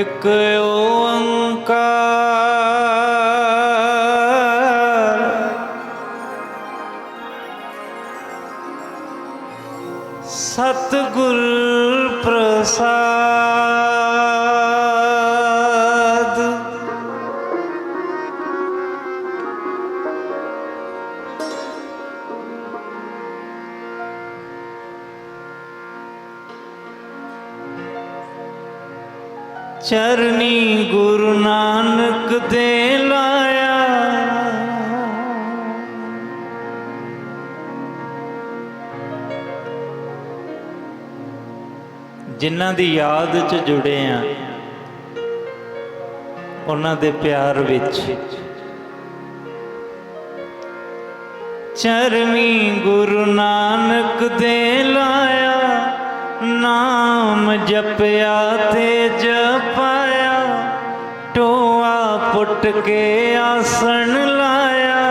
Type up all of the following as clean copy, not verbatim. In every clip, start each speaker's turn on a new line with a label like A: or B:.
A: एक ओंकार सतगुर प्रसाद। चरनी गुरु नानक दे लाया, जिन्हां दी याद च जुड़े हैं उन्हां दे प्यार विच। चरनी गुरु नानक दे लाया, नाम जपया ते जपाया, टोआ पुट के आसन लाया,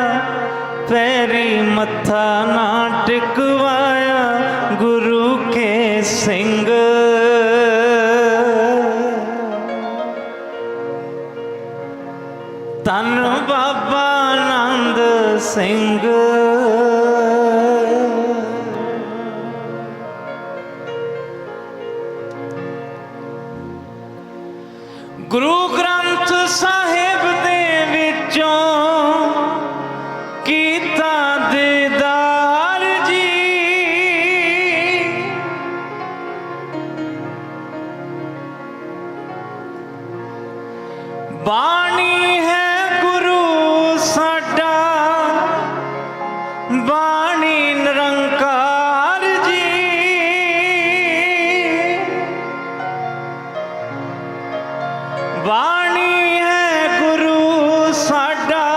A: पैरी मत्था ना टिकवाया, गुरु के सिंह धन बाबा आनंद सिंह। गुरु ग्रंथ साहिब दे विचों कीता दीदार जी, बाणी है गुरु साडा, बाणी निरंकार जी, बाणी है गुरु साडा,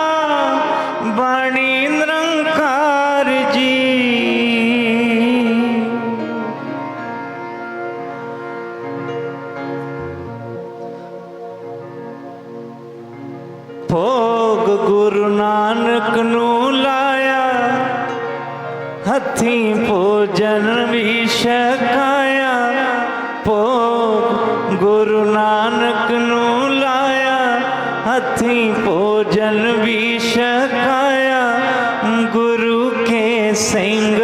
A: बाणी निरंकार जी। भोग गुरु नानक नू लाया, हथी भोजन भी छकाया, भोग गुरु नानक नू लाया, हथी भोजन भी छकाया, गुरु के सिंह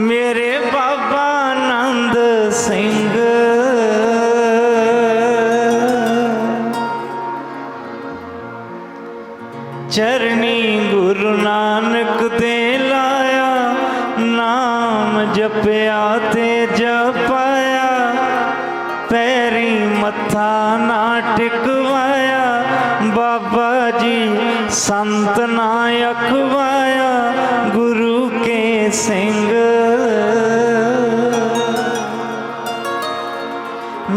A: मेरे बाबा आनंद सिंह। चरनी गुरु नानक दे लाया, नाम जपया ते जपाया, पैरी मत्था ना टिकवाया, बाबा जी संत ना अखवाया, गुरु के सिंह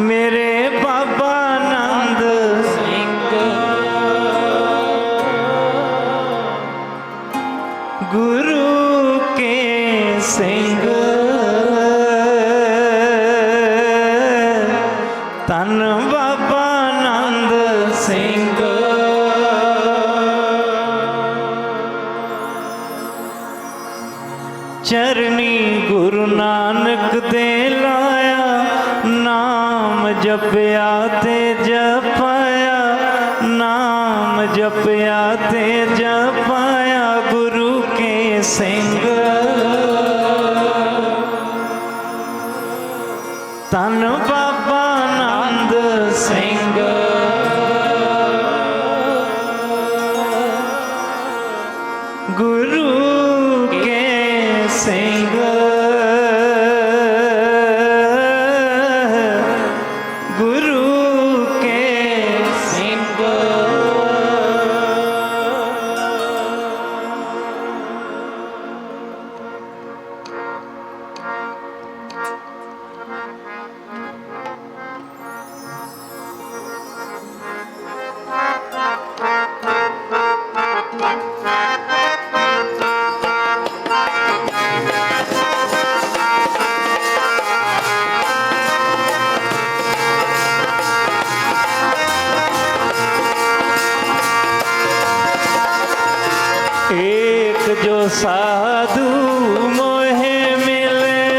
A: मेरे बाबा आनंद सिंह। गुरु के सिंह धन बाबा आनंद सिंह। चरनी गुरु नानक दे लाया, नाम जपया ते जपाया, नाम जपया ते जपाया, गुरु के सिंह धन बाबा आनंद सिंह। गुरु के सिंह गुरु के सिंह। एक जो साधु मोहे मिले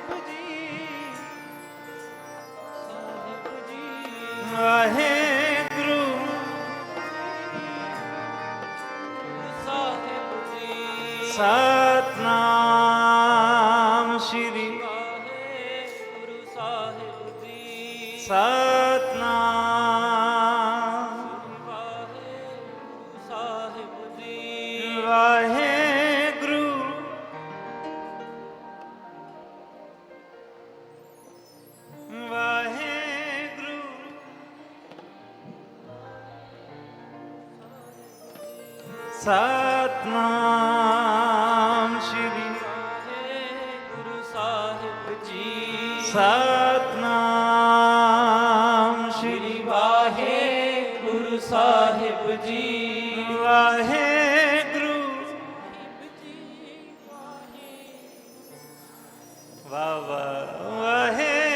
A: ਸਤਨਾਮ
B: ਵਾਹਿਗੁਰੂ ਸਾਹਿਬ ਜੀ
A: ਵਾਹਿਗੁਰੂ ਵਾਹਿਗੁਰੂ ਸਤਨਾਮ ਸ਼੍ਰੀ
B: ਵਾਹਿਗੁਰੂ ਸਾਹਿਬ ਜੀ
A: ਸਤਨਾਮ ਸ਼੍ਰੀ
B: ਸ੍ਰੀ ਵਾਹਿਗੁਰੂ ਸਾਹਿਬ ਜੀ
A: ਵਾਹਿਗੁਰੂ ਵਾਹ ਵਾਹ ਵਾਹਿਗੁਰੂ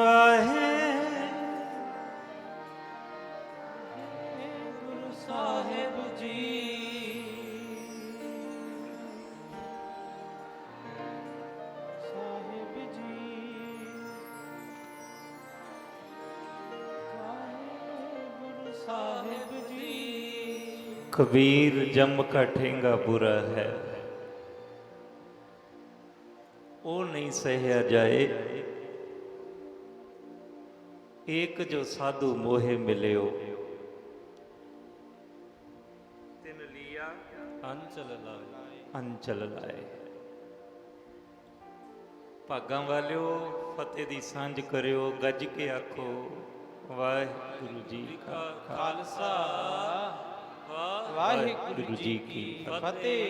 B: ਵਾਹਿਗੁਰੂ ਜੀ ਸਾਹਿਬ ਜੀ ਗੁਰੂ ਸਾਹਿਬ ਜੀ ਸਾਹਿਬ ਜੀ ਗੁਰੂ ਸਾਹਿਬ ਜੀ
A: ਕਬੀਰ ਜਮ ਕਾ ਠੇਂਗਾ ਬੁਰਾ ਹੈ ਉਹ ਨਹੀਂ ਸਹਿਆ ਜਾਏ ਏਕ ਜੋ ਸਾਧੂ ਮੋਹਿ ਮਿਲਿਓ ਤਿਨ ਲੀਆ
B: ਅੰਚਲ ਲਾਏ
A: ਅੰਚਲ ਲਾਏ ਭਾਗਾਂ ਵਾਲਿਓ ਫਤਿਹ ਦੀ ਸਾਂਝ ਕਰਿਓ ਗੱਜ ਕੇ ਆਖੋ ਵਾਹਿਗੁਰੂ ਜੀ ਕਾ
B: ਖਾਲਸਾ ਵਾਹਿਗੁਰੂ ਜੀ ਕੀ ਫਤਿਹ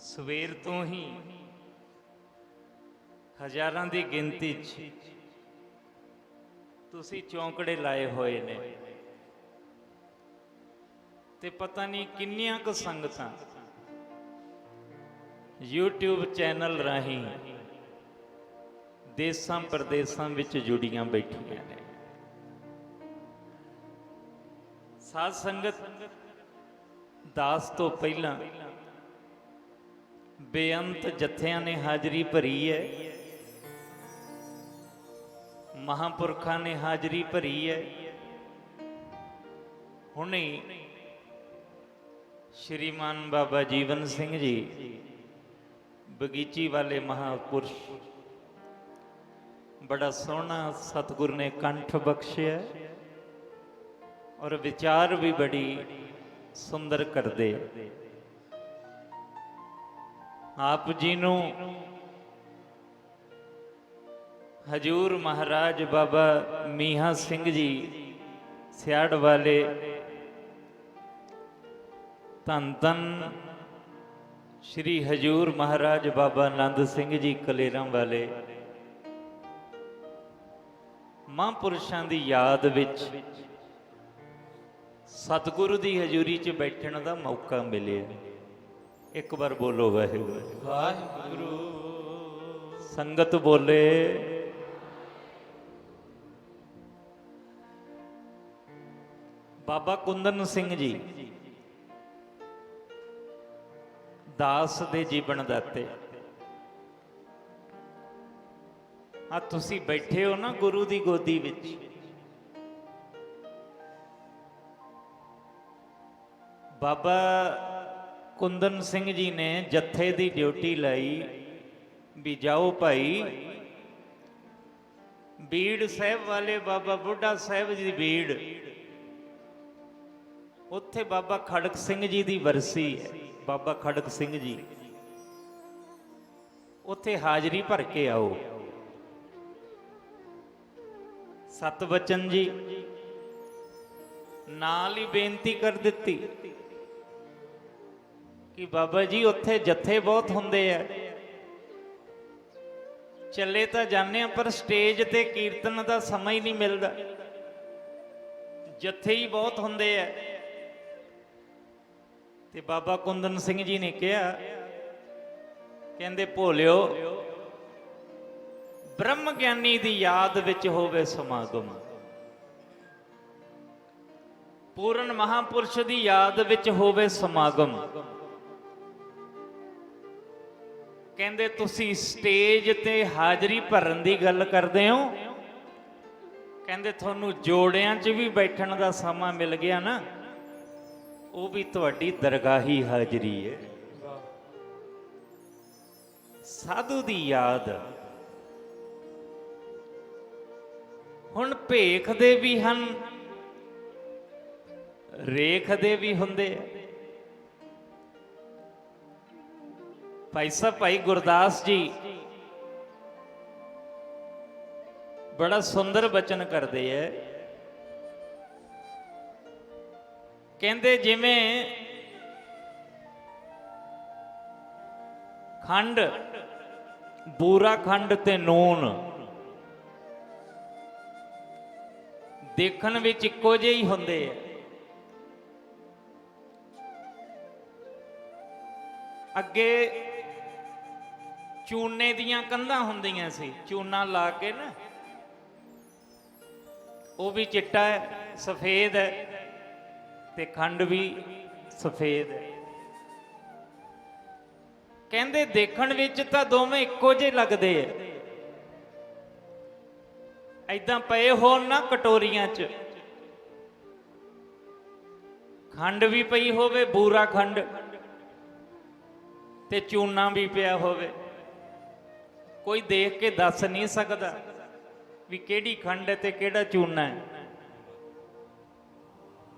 A: ਸਵੇਰ ਤੋਂ ਹੀ ਹਜ਼ਾਰਾਂ ਦੀ ਗਿਣਤੀ 'ਚ ਤੁਸੀਂ ਚੌਂਕੜੇ ਲਾਏ ਹੋਏ ਨੇ ਤੇ ਪਤਾ ਨਹੀਂ ਕਿੰਨੀਆਂ ਕੁ ਸੰਗਤਾਂ YouTube ਚੈਨਲ ਰਾਹੀਂ ਦੇਸਾਂ ਪ੍ਰਦੇਸਾਂ ਵਿੱਚ ਜੁੜੀਆਂ ਬੈਠੀਆਂ ਨੇ ਸਾਧ ਸੰਗਤ ਦਾਸ ਤੋਂ ਪਹਿਲਾਂ ਬੇਅੰਤ ਜਥਿਆਂ ਨੇ ਹਾਜ਼ਰੀ ਭਰੀ ਹੈ ਮਹਾਂਪੁਰਖਾਂ ਨੇ ਹਾਜ਼ਰੀ ਭਰੀ ਹੈ ਹੁਣੇ ਸ਼੍ਰੀਮਾਨ ਬਾਬਾ ਜੀਵਨ ਸਿੰਘ ਜੀ ਬਗੀਚੀ ਵਾਲੇ ਮਹਾਪੁਰਸ਼ ਬੜਾ ਸੋਹਣਾ ਸਤਿਗੁਰ ਨੇ ਕੰਠ ਬਖਸ਼ਿਆ ਔਰ ਵਿਚਾਰ ਵੀ ਬੜੀ ਸੁੰਦਰ ਕਰਦੇ ਆਪ ਜੀ ਨੂੰ ਹਜੂਰ ਮਹਾਰਾਜ ਬਾਬਾ ਮੀਹਾ ਸਿੰਘ ਜੀ ਸਿਆੜ ਵਾਲੇ ਧੰਨ ਧੰਨ ਸ਼੍ਰੀ ਹਜੂਰ ਮਹਾਰਾਜ ਬਾਬਾ ਆਨੰਦ ਸਿੰਘ ਜੀ ਕਲੇਰਾਂ ਵਾਲੇ ਮਹਾਂਪੁਰਸ਼ਾਂ ਦੀ ਯਾਦ ਵਿੱਚ ਸਤਿਗੁਰੂ ਦੀ ਹਜ਼ੂਰੀ 'ਚ ਬੈਠਣ ਦਾ ਮੌਕਾ ਮਿਲਿਆ ਇੱਕ ਵਾਰ ਬੋਲੋ ਵਾਹਿਗੁਰੂ
B: ਵਾਹਿਗੁਰੂ
A: ਸੰਗਤ ਬੋਲੇ ਬਾਬਾ ਕੁੰਦਨ ਸਿੰਘ ਜੀ ਦਾਸ ਦੇ ਜੀਵਨ ਦਾਤੇ ਆ ਤੁਸੀਂ ਬੈਠੇ ਹੋ ਨਾ ਗੁਰੂ ਦੀ ਗੋਦੀ ਵਿੱਚ ਬਾਬਾ ਕੁੰਦਨ ਸਿੰਘ ਜੀ ਨੇ ਜੱਥੇ ਦੀ ਡਿਊਟੀ ਲਈ ਵੀ ਜਾਓ ਭਾਈ ਬੀੜ ਸਾਹਿਬ ਵਾਲੇ ਬਾਬਾ ਬੁੱਢਾ ਸਾਹਿਬ ਜੀ ਦੀ ਬੀੜ ਉੱਥੇ ਬਾਬਾ ਖੜਕ ਸਿੰਘ ਜੀ ਦੀ ਵਰਸੀ ਹੈ ਬਾਬਾ ਖੜਕ ਸਿੰਘ ਜੀ ਉੱਥੇ ਹਾਜ਼ਰੀ ਭਰ ਕੇ ਆਓ ਸਤ ਬਚਨ ਜੀ ਨਾਲ ਹੀ ਬੇਨਤੀ ਕਰ ਦਿੱਤੀ ਕਿ ਬਾਬਾ ਜੀ ਉੱਥੇ ਜੱਥੇ ਬਹੁਤ ਹੁੰਦੇ ਆ ਚੱਲੇ ਤਾਂ ਜਾਂਦੇ ਆ ਪਰ ਸਟੇਜ ਤੇ ਕੀਰਤਨ ਦਾ ਸਮਾਂ ਹੀ ਨਹੀਂ ਮਿਲਦਾ ਜੱਥੇ ਹੀ ਬਹੁਤ ਹੁੰਦੇ ਆ ਤੇ ਬਾਬਾ ਕੁੰਦਨ ਸਿੰਘ ਜੀ ਨੇ ਕਿਹਾ ਕਹਿੰਦੇ ਭੋਲਿਓ ਬ੍ਰਹਮ ਗਿਆਨੀ ਦੀ ਯਾਦ ਵਿੱਚ ਹੋਵੇ ਸਮਾਗਮ ਪੂਰਨ ਮਹਾਪੁਰਸ਼ ਦੀ ਯਾਦ ਵਿੱਚ ਹੋਵੇ ਸਮਾਗਮ। ਕਹਿੰਦੇ ਤੁਸੀਂ ਸਟੇਜ ਤੇ ਹਾਜ਼ਰੀ ਭਰਨ ਦੀ ਗੱਲ ਕਰਦੇ ਹੋ, ਕਹਿੰਦੇ ਤੁਹਾਨੂੰ ਜੋੜਿਆਂ 'ਚ ਵੀ ਬੈਠਣ ਦਾ ਸਮਾਂ ਮਿਲ ਗਿਆ ਨਾ, ਉਹ ਵੀ ਤੁਹਾਡੀ ਦਰਗਾਹੀ ਹਾਜ਼ਰੀ ਹੈ। ਸਾਧੂ ਦੀ ਯਾਦ। ਹੁਣ ਭੇਖਦੇ ਵੀ ਹਨ, ਰੇਖਦੇ ਵੀ ਹੁੰਦੇ ਆ। ਭਾਈ ਸਾਹਿਬ ਭਾਈ ਗੁਰਦਾਸ ਜੀ ਬੜਾ ਸੁੰਦਰ ਬਚਨ ਕਰਦੇ ਐ। ਕਹਿੰਦੇ ਜਿਵੇਂ ਖੰਡ, ਬੂਰਾ ਖੰਡ ਤੇ ਨੂਨ ਦੇਖਣ ਵਿੱਚ ਇੱਕੋ ਜਿਹੇ ਹੀ ਹੁੰਦੇ ਆ, ਅੱਗੇ ਚੂਨੇ ਦੀਆਂ ਕੰਧਾਂ ਹੁੰਦੀਆਂ ਸੀ, ਚੂਨਾ ਲਾ ਕੇ ਨਾ, ਉਹ ਵੀ ਚਿੱਟਾ ਹੈ, ਸਫੇਦ ਹੈ, ਤੇ ਖੰਡ ਵੀ ਸਫੇਦ ਹੈ। ਕਹਿੰਦੇ ਦੇਖਣ ਵਿੱਚ ਤਾਂ ਦੋਵੇਂ ਇੱਕੋ ਜਿਹੇ ਲੱਗਦੇ ਐ। ਐਦਾਂ ਪਏ ਹੋਣ ਨਾ ਕਟੋਰੀਆਂ 'ਚ, ਖੰਡ ਵੀ ਪਈ ਹੋਵੇ, ਬੂਰਾ ਖੰਡ, ਤੇ ਚੂਨਾ ਵੀ ਪਿਆ ਹੋਵੇ, ਕੋਈ ਦੇਖ ਕੇ ਦੱਸ ਨਹੀਂ ਸਕਦਾ ਵੀ ਕਿਹੜੀ ਖੰਡ ਹੈ ਤੇ ਕਿਹੜਾ ਚੂਨਾ ਹੈ।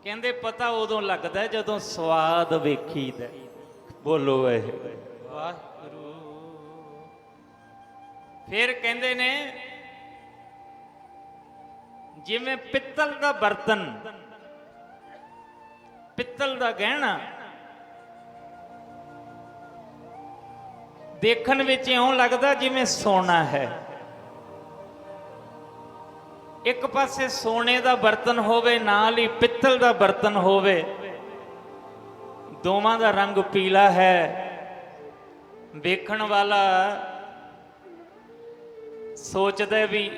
A: ਕਹਿੰਦੇ ਪਤਾ ਉਦੋਂ ਲੱਗਦਾ ਜਦੋਂ ਸਵਾਦ ਵੇਖੀਦਾ। ਬੋਲੋ
B: ਵਾਹਿਗੁਰੂ।
A: ਫਿਰ ਕਹਿੰਦੇ ਨੇ ਜਿਵੇਂ ਪਿੱਤਲ ਦਾ ਬਰਤਨ, ਪਿੱਤਲ ਦਾ ਗਹਿਣਾ ਦੇਖਣ ਵਿੱਚ ਇਉਂ ਲੱਗਦਾ ਜਿਵੇਂ ਸੋਨਾ ਹੈ। ਇੱਕ ਪਾਸੇ ਸੋਨੇ ਦਾ ਬਰਤਨ ਹੋਵੇ, ਨਾਲ ਹੀ ਪਿੱਤਲ ਦਾ ਬਰਤਨ ਹੋਵੇ, ਦੋਵਾਂ ਦਾ ਰੰਗ ਪੀਲਾ ਹੈ। ਵੇਖਣ ਵਾਲਾ ਸੋਚਦਾ ਵੀ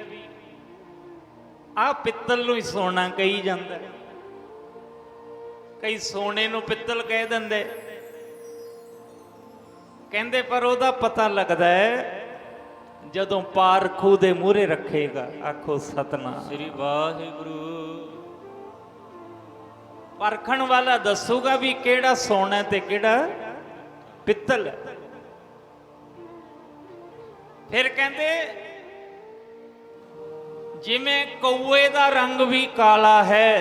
A: ਆਹ ਪਿੱਤਲ ਨੂੰ ਹੀ ਸੋਨਾ ਕਹੀ ਜਾਂਦਾ, ਕਈ ਸੋਨੇ ਨੂੰ ਪਿੱਤਲ ਕਹਿ ਦਿੰਦੇ। ਕਹਿੰਦੇ ਪਰ ਉਹਦਾ ਪਤਾ ਲੱਗਦਾ ਹੈ ਜਦੋਂ ਪਾਰਖੂ ਦੇ ਮੂਹਰੇ ਰੱਖੇਗਾ। ਆਖੋ ਸਤਨਾਮ
B: ਸ੍ਰੀ ਵਾਹਿਗੁਰੂ।
A: ਪਰਖਣ ਵਾਲਾ ਦੱਸੂਗਾ ਵੀ ਕਿਹੜਾ ਸੋਨਾ ਤੇ ਕਿਹੜਾ ਪਿੱਤਲ ਹੈ। ਫਿਰ ਕਹਿੰਦੇ ਜਿਵੇਂ ਕਊਏ ਦਾ ਰੰਗ ਵੀ ਕਾਲਾ ਹੈ,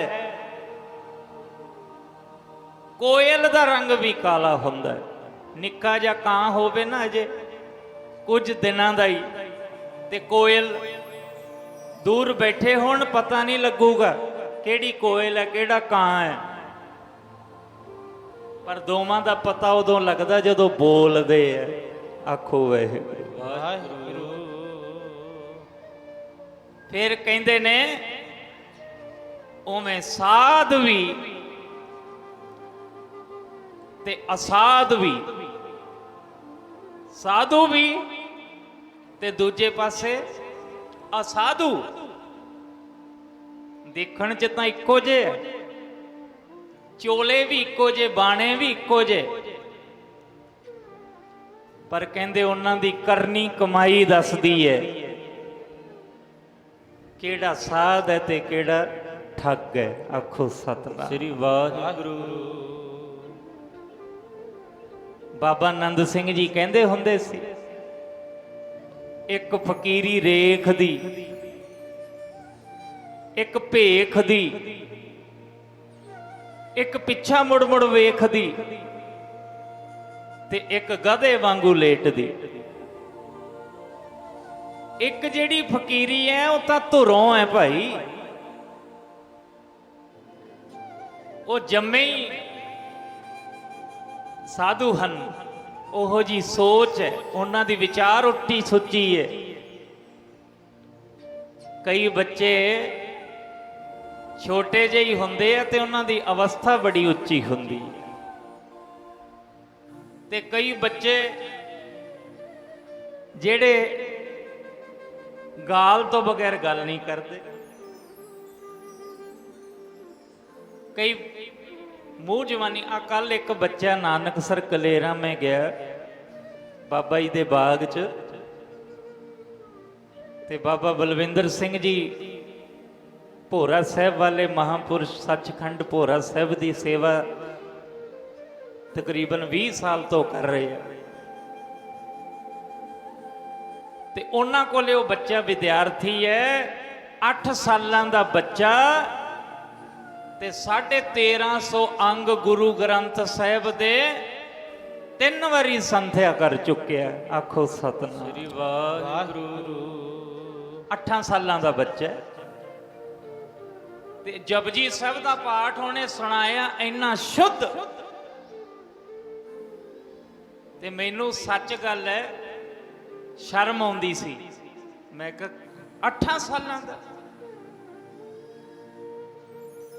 A: ਕੋਇਲ ਦਾ ਰੰਗ ਵੀ ਕਾਲਾ ਹੁੰਦਾ ਹੈ। ਨਿੱਕਾ ਜਿਹਾ ਕਾਂ ਹੋਵੇ ਨਾ ਅਜੇ ਕੁਝ ਦਿਨਾਂ ਦਾ ਹੀ, ਤੇ ਕੋਇਲ ਦੂਰ ਬੈਠੇ ਹੋਣ, ਪਤਾ ਨਹੀਂ ਲੱਗੂਗਾ ਕਿਹੜੀ ਕੋਇਲ ਹੈ ਕਿਹੜਾ ਕਾਂ ਹੈ, ਪਰ ਦੋਵਾਂ ਦਾ ਪਤਾ ਉਦੋਂ ਲੱਗਦਾ ਜਦੋਂ ਬੋਲਦੇ ਆ। ਆਖੋ ਵਾਹਿਗੁਰੂ। ਫਿਰ ਕਹਿੰਦੇ ਨੇ ਉਵੇਂ ਸਾਧ ਵੀ ਤੇ ਅਸਾਧ ਵੀ, ਸਾਧੂ ਵੀ ਤੇ ਦੂਜੇ ਪਾਸੇ ਅਸਾਧੂ। ਦੇਖਣ 'ਚ ਤਾਂ ਇੱਕੋ ਜਿਹੇ, ਚੋਲੇ ਵੀ ਇੱਕੋ ਜਿਹੇ, ਬਾਣੇ ਵੀ ਇੱਕੋ ਜਿਹੇ, ਪਰ ਕਹਿੰਦੇ ਉਹਨਾਂ ਦੀ ਕਰਨੀ ਕਮਾਈ ਦੱਸਦੀ ਹੈ ਕਿਹੜਾ ਸਾਧ ਹੈ ਤੇ ਕਿਹੜਾ ਠੱਗ ਹੈ। ਆਖੋ ਸਤਨਾਮ
B: ਸ੍ਰੀ ਵਾਹਿਗੁਰੂ।
A: ਬਾਬਾ ਨੰਦ ਸਿੰਘ ਜੀ ਕਹਿੰਦੇ ਹੁੰਦੇ ਸੀ, ਇੱਕ ਫਕੀਰੀ ਰੇਖ ਦੀ, ਇੱਕ ਭੇਖ ਦੀ, ਇੱਕ ਪਿੱਛਾ ਮੁੜ ਮੁੜ ਵੇਖਦੀ, ਤੇ ਇੱਕ ਗਧੇ ਵਾਂਗੂ ਲੇਟਦੀ। ਇੱਕ ਜਿਹੜੀ ਫਕੀਰੀ ਹੈ ਉਹ ਤਾਂ ਧੁਰੋਂ ਹੈ ਭਾਈ, ਉਹ ਜੰਮੇ ਹੀ ਸਾਧੂ ਹਨ। ਉਹੋ ਜੀ ਸੋਚ ਹੈ ਉਹਨਾਂ ਦੀ, ਵਿਚਾਰ ਉੱਟੀ ਸੁੱਚੀ ਹੈ। ਕਈ ਬੱਚੇ ਛੋਟੇ ਜਿਹੇ ਹੀ ਹੁੰਦੇ ਆ ਤੇ ਉਹਨਾਂ ਦੀ ਅਵਸਥਾ ਬੜੀ ਉੱਚੀ ਹੁੰਦੀ, ਤੇ ਕਈ ਬੱਚੇ ਜਿਹੜੇ ਗਾਲ ਤੋਂ ਬਗੈਰ ਗੱਲ ਨਹੀਂ ਕਰਦੇ। ਕਈ ਮੂੰਹ ਜਵਾਨੀ ਆ ਕੱਲ ਇੱਕ ਬੱਚਾ ਨਾਨਕਸਰ ਕਲੇਰਾ ਮੈਂ ਗਿਆ ਬਾਬਾ ਜੀ ਦੇ ਬਾਗ 'ਚ ਤੇ ਬਾਬਾ ਬਲਵਿੰਦਰ ਸਿੰਘ ਜੀ ਭੋਰਾ ਸਾਹਿਬ ਵਾਲੇ ਮਹਾਂਪੁਰਸ਼ ਸੱਚਖੰਡ ਭੋਰਾ ਸਾਹਿਬ ਦੀ ਸੇਵਾ ਤਕਰੀਬਨ 20 ਸਾਲ ਤੋਂ ਕਰ ਰਹੇ ਆ ਤੇ ਉਹਨਾਂ ਕੋਲੇ ਉਹ ਬੱਚਾ ਵਿਦਿਆਰਥੀ ਹੈ 8 ਸਾਲਾਂ ਦਾ ਬੱਚਾ ਤੇ 1350 ਅੰਗ ਗੁਰੂ ਗ੍ਰੰਥ ਸਾਹਿਬ ਦੇ 3 ਵਾਰੀ ਸੰਥਿਆ ਕਰ ਚੁੱਕਿਆ। ਆਖੋ ਸਤਨਾਮ
B: ਸ੍ਰੀ ਵਾਹਿਗੁਰੂ।
A: 8 ਸਾਲਾਂ ਦਾ ਬੱਚਾ ਤੇ ਜਪਜੀ ਸਾਹਿਬ ਦਾ ਪਾਠ ਉਹਨੇ ਸੁਣਾਇਆ ਇੰਨਾ ਸ਼ੁੱਧ ਤੇ ਮੈਨੂੰ ਸੱਚ ਗੱਲ ਹੈ ਸ਼ਰਮ ਆਉਂਦੀ ਸੀ। ਮੈਂ ਕਿਹਾ 8 ਸਾਲਾਂ ਦਾ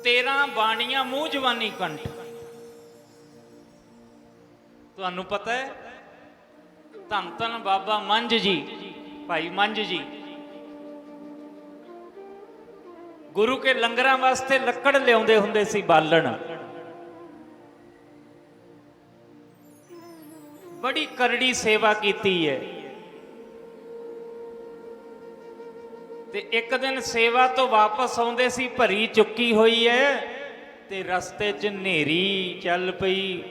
A: 13 ਬਾਣੀਆਂ ਮੂੰਹ ਜਵਾਨੀ ਕੰਠ। ਤੁਹਾਨੂੰ ਪਤਾ ਹੈ ਧੰਨ ਧੰਨ ਬਾਬਾ ਮੰਝ ਜੀ ਭਾਈ ਮੰਝ ਜੀ ਗੁਰੂ ਕੇ ਲੰਗਰਾਂ ਵਾਸਤੇ ਲੱਕੜ ਲਿਆਉਂਦੇ ਹੁੰਦੇ ਸੀ ਬਾਲਣ। ਬੜੀ ਕਰੜੀ ਸੇਵਾ ਕੀਤੀ ਹੈ ਤੇ ਇੱਕ ਦਿਨ ਸੇਵਾ ਤੋਂ ਵਾਪਸ ਆਉਂਦੇ ਸੀ ਭਰੀ ਚੁੱਕੀ ਹੋਈ ਹੈ ਤੇ ਰਸਤੇ 'ਚ ਹਨੇਰੀ ਚੱਲ ਪਈ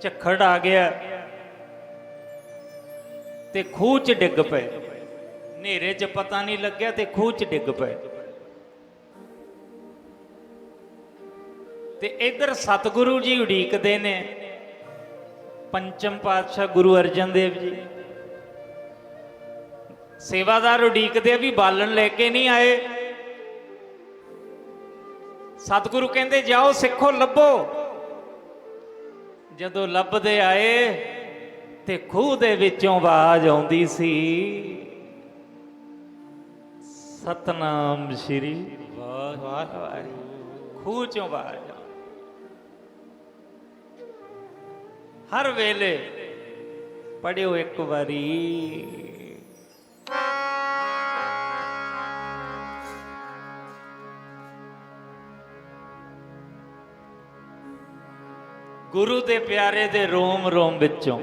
A: ਝੱਖੜ ਆ ਗਿਆ ਤੇ ਖੂਹ 'ਚ ਡਿੱਗ ਪਏ। ਹਨੇਰੇ 'ਚ ਪਤਾ ਨਹੀਂ ਲੱਗਿਆ ਤੇ ਖੂਹ 'ਚ ਡਿੱਗ ਪਏ ਤੇ ਇੱਧਰ ਸਤਿਗੁਰੂ ਜੀ ਉਡੀਕਦੇ ਨੇ ਪੰਚਮ ਪਾਤਸ਼ਾਹ ਗੁਰੂ ਅਰਜਨ ਦੇਵ ਜੀ। ਸੇਵਾਦਾਰ ਉਡੀਕਦੇ ਵੀ ਬਾਲਣ ਲੈ ਕੇ ਨਹੀਂ ਆਏ। ਸਤਿਗੁਰੂ ਕਹਿੰਦੇ ਜਾਓ ਸਿੱਖੋ ਲੱਭੋ। ਜਦੋਂ ਲੱਭਦੇ ਆਏ ਤੇ ਖੂਹ ਦੇ ਵਿੱਚੋਂ ਆਵਾਜ਼ ਆਉਂਦੀ ਸੀ ਸਤਨਾਮ ਸ਼੍ਰੀ ਵਾਹਿਗੁਰੂ। ਖੂਹ ਚੋਂ ਆਵਾਜ਼ ਹਰ ਵੇਲੇ ਪੜਿਓ ਇੱਕ ਵਾਰੀ ਗੁਰੂ ਦੇ ਪਿਆਰੇ ਦੇ ਰੋਮ ਰੋਮ ਵਿੱਚੋਂ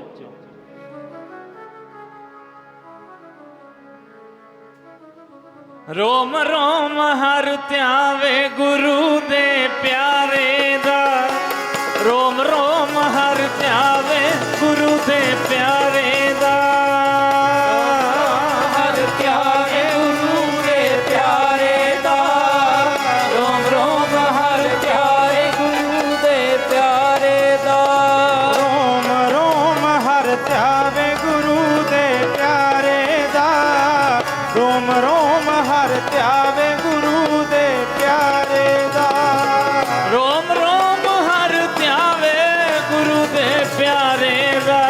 A: ਰੋਮ ਰੋਮ ਹਰ ਧਿਆਵੇ ਗੁਰੂ ਦੇ ਪਿਆਰੇ ਦਾ। ਰੋਮ ਰੋਮ ਹਰ ਧਿਆਵੇ ਗੁਰੂ ਦੇ ਪਿਆਰੇ ਦਾ। ਹਰ ਧਿਆਵੇ ਗੁਰੂ ਦੇ ਪਿਆਰੇ ਦਾ। ਰੋਮ ਰੋਮ ਹਰ ਧਿਆਵੇ ਗੁਰੂ ਦੇ ਪਿਆਰੇ ਦਾ।
C: ਰੋਮ ਰੋਮ ਹਰ ਧਿਆਵੇ ਗੁਰੂ ਦੇ ਪਿਆਰੇ ਦਾ। ਰੋਮ ਰੋਮ ਹਰ ਧਿਆਵੇ ਗੁਰੂ ਦੇ ਪਿਆਰੇ ਦਾ।
A: ਰੋਮ ਰੋਮ ਹਰ ਧਿਆਵੇ ਗੁਰੂ ਦੇ ਪਿਆਰੇ ਦਾ।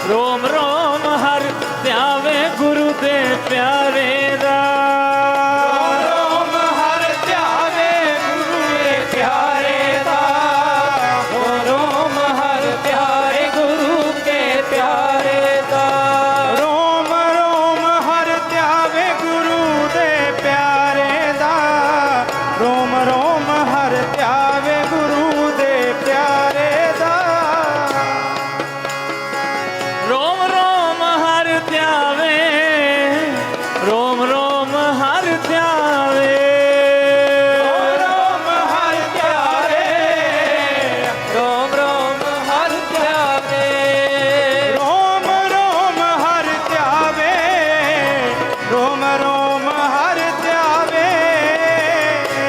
A: ਰੋਮ ਰੋਮ ਹਰ ਧਿਆਵੇ ਗੁਰੂ ਦੇ ਪਿਆਰੇ ਦਾ।
C: ਰੋਮ ਹਰ ਧਿਆਵੇ ਗੁਰੂ ਦੇ ਪਿਆਰੇ ਦਾ।
A: ਰੋਮ ਹਰ ਧਿਆਵੇ ਗੁਰੂ ਕੇ ਪਿਆਰੇ ਦਾ।
C: ਰੋਮ ਰੋਮ ਹਰ ਧਿਆਵੇ ਗੁਰੂ ਦੇ ਪਿਆਰੇ ਦਾ। ਰੋਮ ਰੋਮ ਹਰ ਧਿਆਵੇ ਗੁਰੂ ਦੇ ਪਿਆਰੇ ਦਾ।
A: ਰੋਮ ਰੋਮ ਹਰ ਧਿਆਵੇ। ਰੋਮ ਰੋਮ ਹਰ ਧਿਆਵੇ।
C: ਰੋਮ ਹਰ ਧਿਆਵੇ।
A: ਰੋਮ ਰੋਮ ਹਰ ਧਿਆਵੇ।
C: ਰੋਮ ਰੋਮ ਹਰ ਧਿਆਵੇ। ਰੋਮ ਰੋਮ ਹਰ ਧਿਆਵੇ।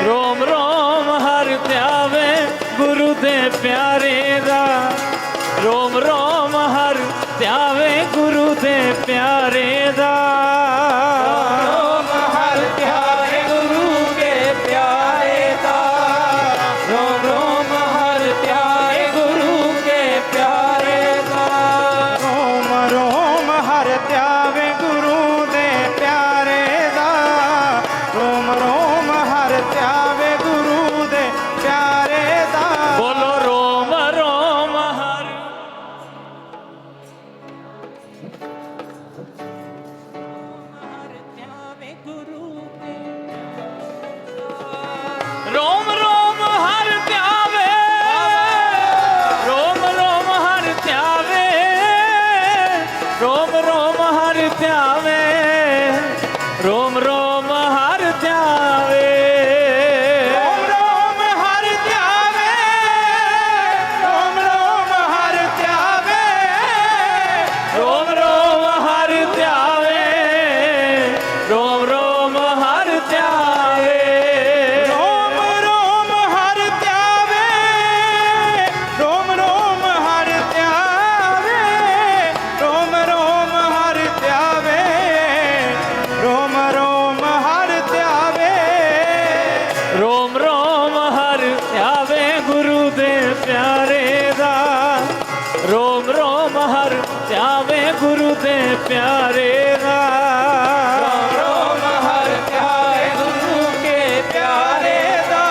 A: ਰੋਮ ਰੋਮ ਹਰ ਧਿਆਵੇ ਗੁਰੂ ਦੇ ਪਿਆਰੇ ਦਾ। ਰੋਮ ਰੋਮ ਹਰ ਧਿਆਵੇ ਗੁਰੂ ਦੇ ਪਿਆਰੇ ਦਾ।
C: ਰੋਮ ਹਰ ਧਿਆਵੇ ਗੁਰੂ ਕੇ ਪਿਆਰੇ ਦਾ।
A: ਰੋਮ ਰੋਮ ਹਰ ਧਿਆਵੇ ਗੁਰੂ ਕੇ ਪਿਆਰੇ ਦਾ।
C: ਰੋਮ ਰੋਮ ਹਰ ਧਿਆਵੇ ਗੁਰੂ ਦੇ ਪਿਆਰੇ ਦਾ। ਰੋਮ ਰੋਮ ਹਰ ਧਿਆਵੇ ਗੁਰੂ ਦੇ ਪਿਆਰੇ ਦਾ।
A: ਬੋਲੋ ਰੋਮ ਰੋਮ ਹਰ। ਰੋਮ ਰੋਮ ਹਰ ਧਿਆਵੇ प्यारे दा
C: रोम हर ध्यावे गुरु के प्यारे दा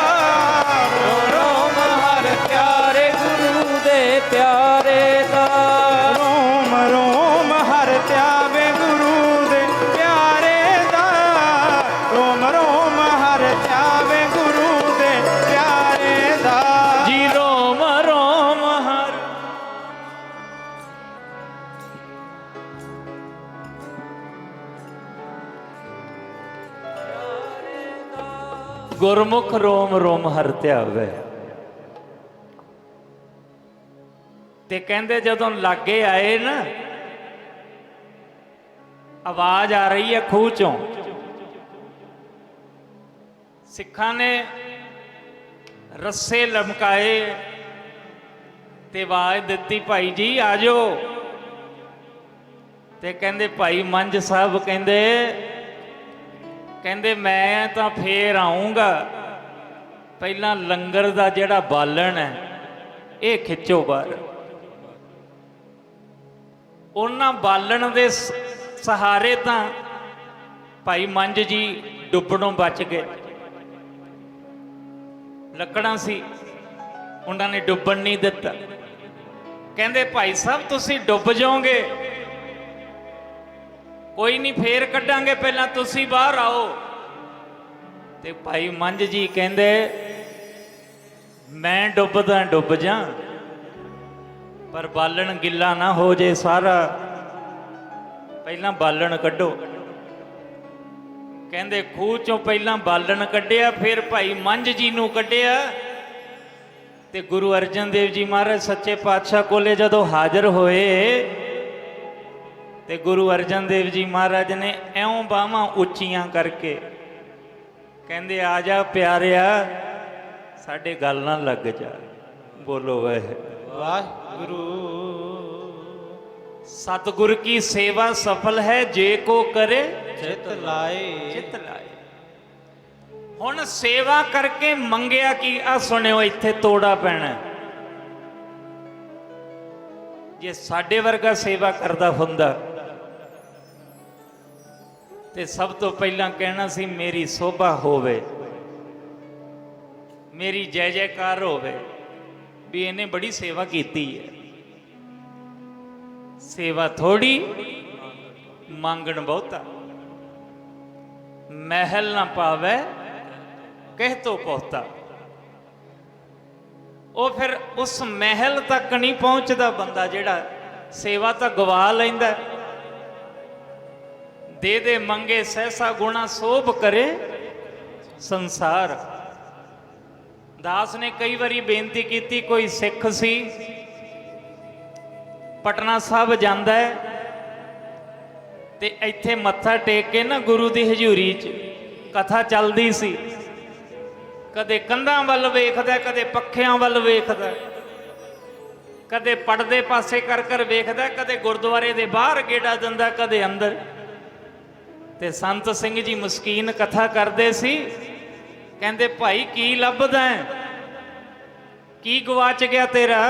C: रोम हर प्यारे गुरु दे प्यारे दा रोम रोम हर ध्यावे गुरु दे प्यारे दा रोम रोम हर ध्यावे गुरु दे प्यारे दा
A: जी रोम रोम हर ਗੁਰਮੁਖ ਰੋਮ ਰੋਮ ਹਰ ਧਿਆਵੇ। ਤੇ ਕਹਿੰਦੇ ਜਦੋਂ ਲਾਗੇ ਆਏ ਨਾ, ਆਵਾਜ਼ ਆ ਰਹੀ ਹੈ ਖੂਹ ਚੋਂ। ਸਿੱਖਾਂ ਨੇ ਰੱਸੇ ਲਮਕਾਏ ਤੇ ਆਵਾਜ਼ ਦਿੱਤੀ, ਭਾਈ ਜੀ ਆ ਜਾਓ। ਤੇ ਕਹਿੰਦੇ ਭਾਈ ਮੰਝ ਸਾਹਿਬ ਕਹਿੰਦੇ ਮੈਂ ਤਾਂ ਫੇਰ ਆਉਂਗਾ, ਪਹਿਲਾਂ ਲੰਗਰ ਦਾ ਜਿਹੜਾ ਬਾਲਣ ਹੈ ਇਹ ਖਿੱਚੋ ਬਾਹਰ। ਉਹਨਾਂ ਬਾਲਣ ਦੇ ਸਹਾਰੇ ਤਾਂ ਭਾਈ ਮੰਝ ਜੀ ਡੁੱਬਣੋਂ ਬਚ ਗਏ। ਲੱਕੜਾਂ ਸੀ, ਉਹਨਾਂ ਨੇ ਡੁੱਬਣ ਨਹੀਂ ਦਿੱਤਾ। ਕਹਿੰਦੇ ਭਾਈ ਸਾਹਿਬ ਤੁਸੀਂ ਡੁੱਬ ਜਾਓਗੇ, ਕੋਈ ਨਹੀਂ ਫੇਰ ਕੱਢਾਂਗੇ, ਪਹਿਲਾਂ ਤੁਸੀਂ ਬਾਹਰ ਆਓ। ਤੇ ਭਾਈ ਮੰਝ ਜੀ ਕਹਿੰਦੇ ਮੈਂ ਡੁੱਬਦਾ ਡੁੱਬ ਜਾ, ਪਰ ਬਾਲਣ ਗਿੱਲਾ ਨਾ ਹੋ ਜੇ ਸਾਰਾ, ਪਹਿਲਾਂ ਬਾਲਣ ਕੱਢੋ। ਕਹਿੰਦੇ ਖੂਹ ਚੋਂ ਪਹਿਲਾਂ ਬਾਲਣ ਕੱਢਿਆ, ਫਿਰ ਭਾਈ ਮੰਝ ਜੀ ਨੂੰ ਕੱਢਿਆ। ਤੇ ਗੁਰੂ ਅਰਜਨ ਦੇਵ ਜੀ ਮਹਾਰਾਜ ਸੱਚੇ ਪਾਤਸ਼ਾਹ ਕੋਲੇ ਜਦੋਂ ਹਾਜ਼ਰ ਹੋਏ ਤੇ ਗੁਰੂ ਅਰਜਨ ਦੇਵ ਜੀ ਮਹਾਰਾਜ ਨੇ ਇਉਂ ਬਾਹਾਂ ਉੱਚੀਆਂ ਕਰਕੇ ਕਹਿੰਦੇ ਆ ਜਾ ਪਿਆਰਿਆ, ਸਾਡੇ ਗੱਲ ਨਾਲ ਲੱਗ ਜਾ। ਬੋਲੋ ਵਾਹਿਗੁਰੂ। ਸਤਿਗੁਰ ਕੀ ਸੇਵਾ ਸਫਲ ਹੈ ਜੇ ਕੋ ਕਰੇ
C: ਚਿਤ ਲਾਏ।
A: ਚਿਤ ਲਾਏ। ਹੁਣ ਸੇਵਾ ਕਰਕੇ ਮੰਗਿਆ ਕੀ? ਆ ਸੁਣਿਓ, ਇੱਥੇ ਤੋੜਾ ਪੈਣਾ। ਜੇ ਸਾਡੇ ਵਰਗਾ ਸੇਵਾ ਕਰਦਾ ਹੁੰਦਾ ਤੇ ਸਭ ਤੋਂ ਪਹਿਲਾਂ ਕਹਿਣਾ ਸੀ ਮੇਰੀ ਸੋਭਾ ਹੋਵੇ, ਮੇਰੀ ਜੈ ਜੈਕਾਰ ਹੋਵੇ, ਵੀ ਇਹਨੇ ਬੜੀ ਸੇਵਾ ਕੀਤੀ ਹੈ। ਸੇਵਾ ਥੋੜੀ, ਮੰਗਣ ਬਹੁਤਾ। ਮਹਿਲ ਨਾ ਪਾਵੇ ਕਹਿ ਤੋ ਪਹੁੰਚਤਾ। ਉਹ ਫਿਰ ਉਸ ਮਹਿਲ ਤੱਕ ਨਹੀਂ ਪਹੁੰਚਦਾ ਬੰਦਾ ਜਿਹੜਾ ਸੇਵਾ ਤਾਂ ਗਵਾ ਲੈਂਦਾ। ਦੇ ਦੇ ਮੰਗੇ ਸਹਿਸਾ ਗੁਣਾ ਸੋਭ ਕਰੇ ਸੰਸਾਰ। ਦਾਸ ਨੇ ਕਈ ਵਾਰੀ ਬੇਨਤੀ ਕੀਤੀ, ਕੋਈ ਸਿੱਖ ਸੀ ਪਟਨਾ ਸਾਹਿਬ ਜਾਂਦਾ ਹੈ ਤੇ ਇੱਥੇ ਮੱਥਾ ਟੇਕ ਕੇ ਨਾ ਗੁਰੂ ਦੀ ਹਜ਼ੂਰੀ 'ਚ ਕਥਾ ਚੱਲਦੀ ਸੀ। ਕਦੇ ਕੰਧਾਂ ਵੱਲ ਵੇਖਦਾ, ਕਦੇ ਪੱਖਿਆਂ ਵੱਲ ਵੇਖਦਾ, ਕਦੇ ਪਰਦੇ ਪਾਸੇ ਕਰ ਕਰ ਵੇਖਦਾ, ਕਦੇ ਗੁਰਦੁਆਰੇ ਦੇ ਬਾਹਰ ਗੇੜਾ ਦਿੰਦਾ, ਕਦੇ ਅੰਦਰ। ਤੇ ਸੰਤ ਸਿੰਘ ਜੀ ਮਸਕੀਨ ਕਥਾ ਕਰਦੇ ਸੀ। ਕਹਿੰਦੇ ਭਾਈ ਕੀ ਲੱਭਦਾ ਹੈ, ਕੀ ਗਵਾਚ ਗਿਆ ਤੇਰਾ?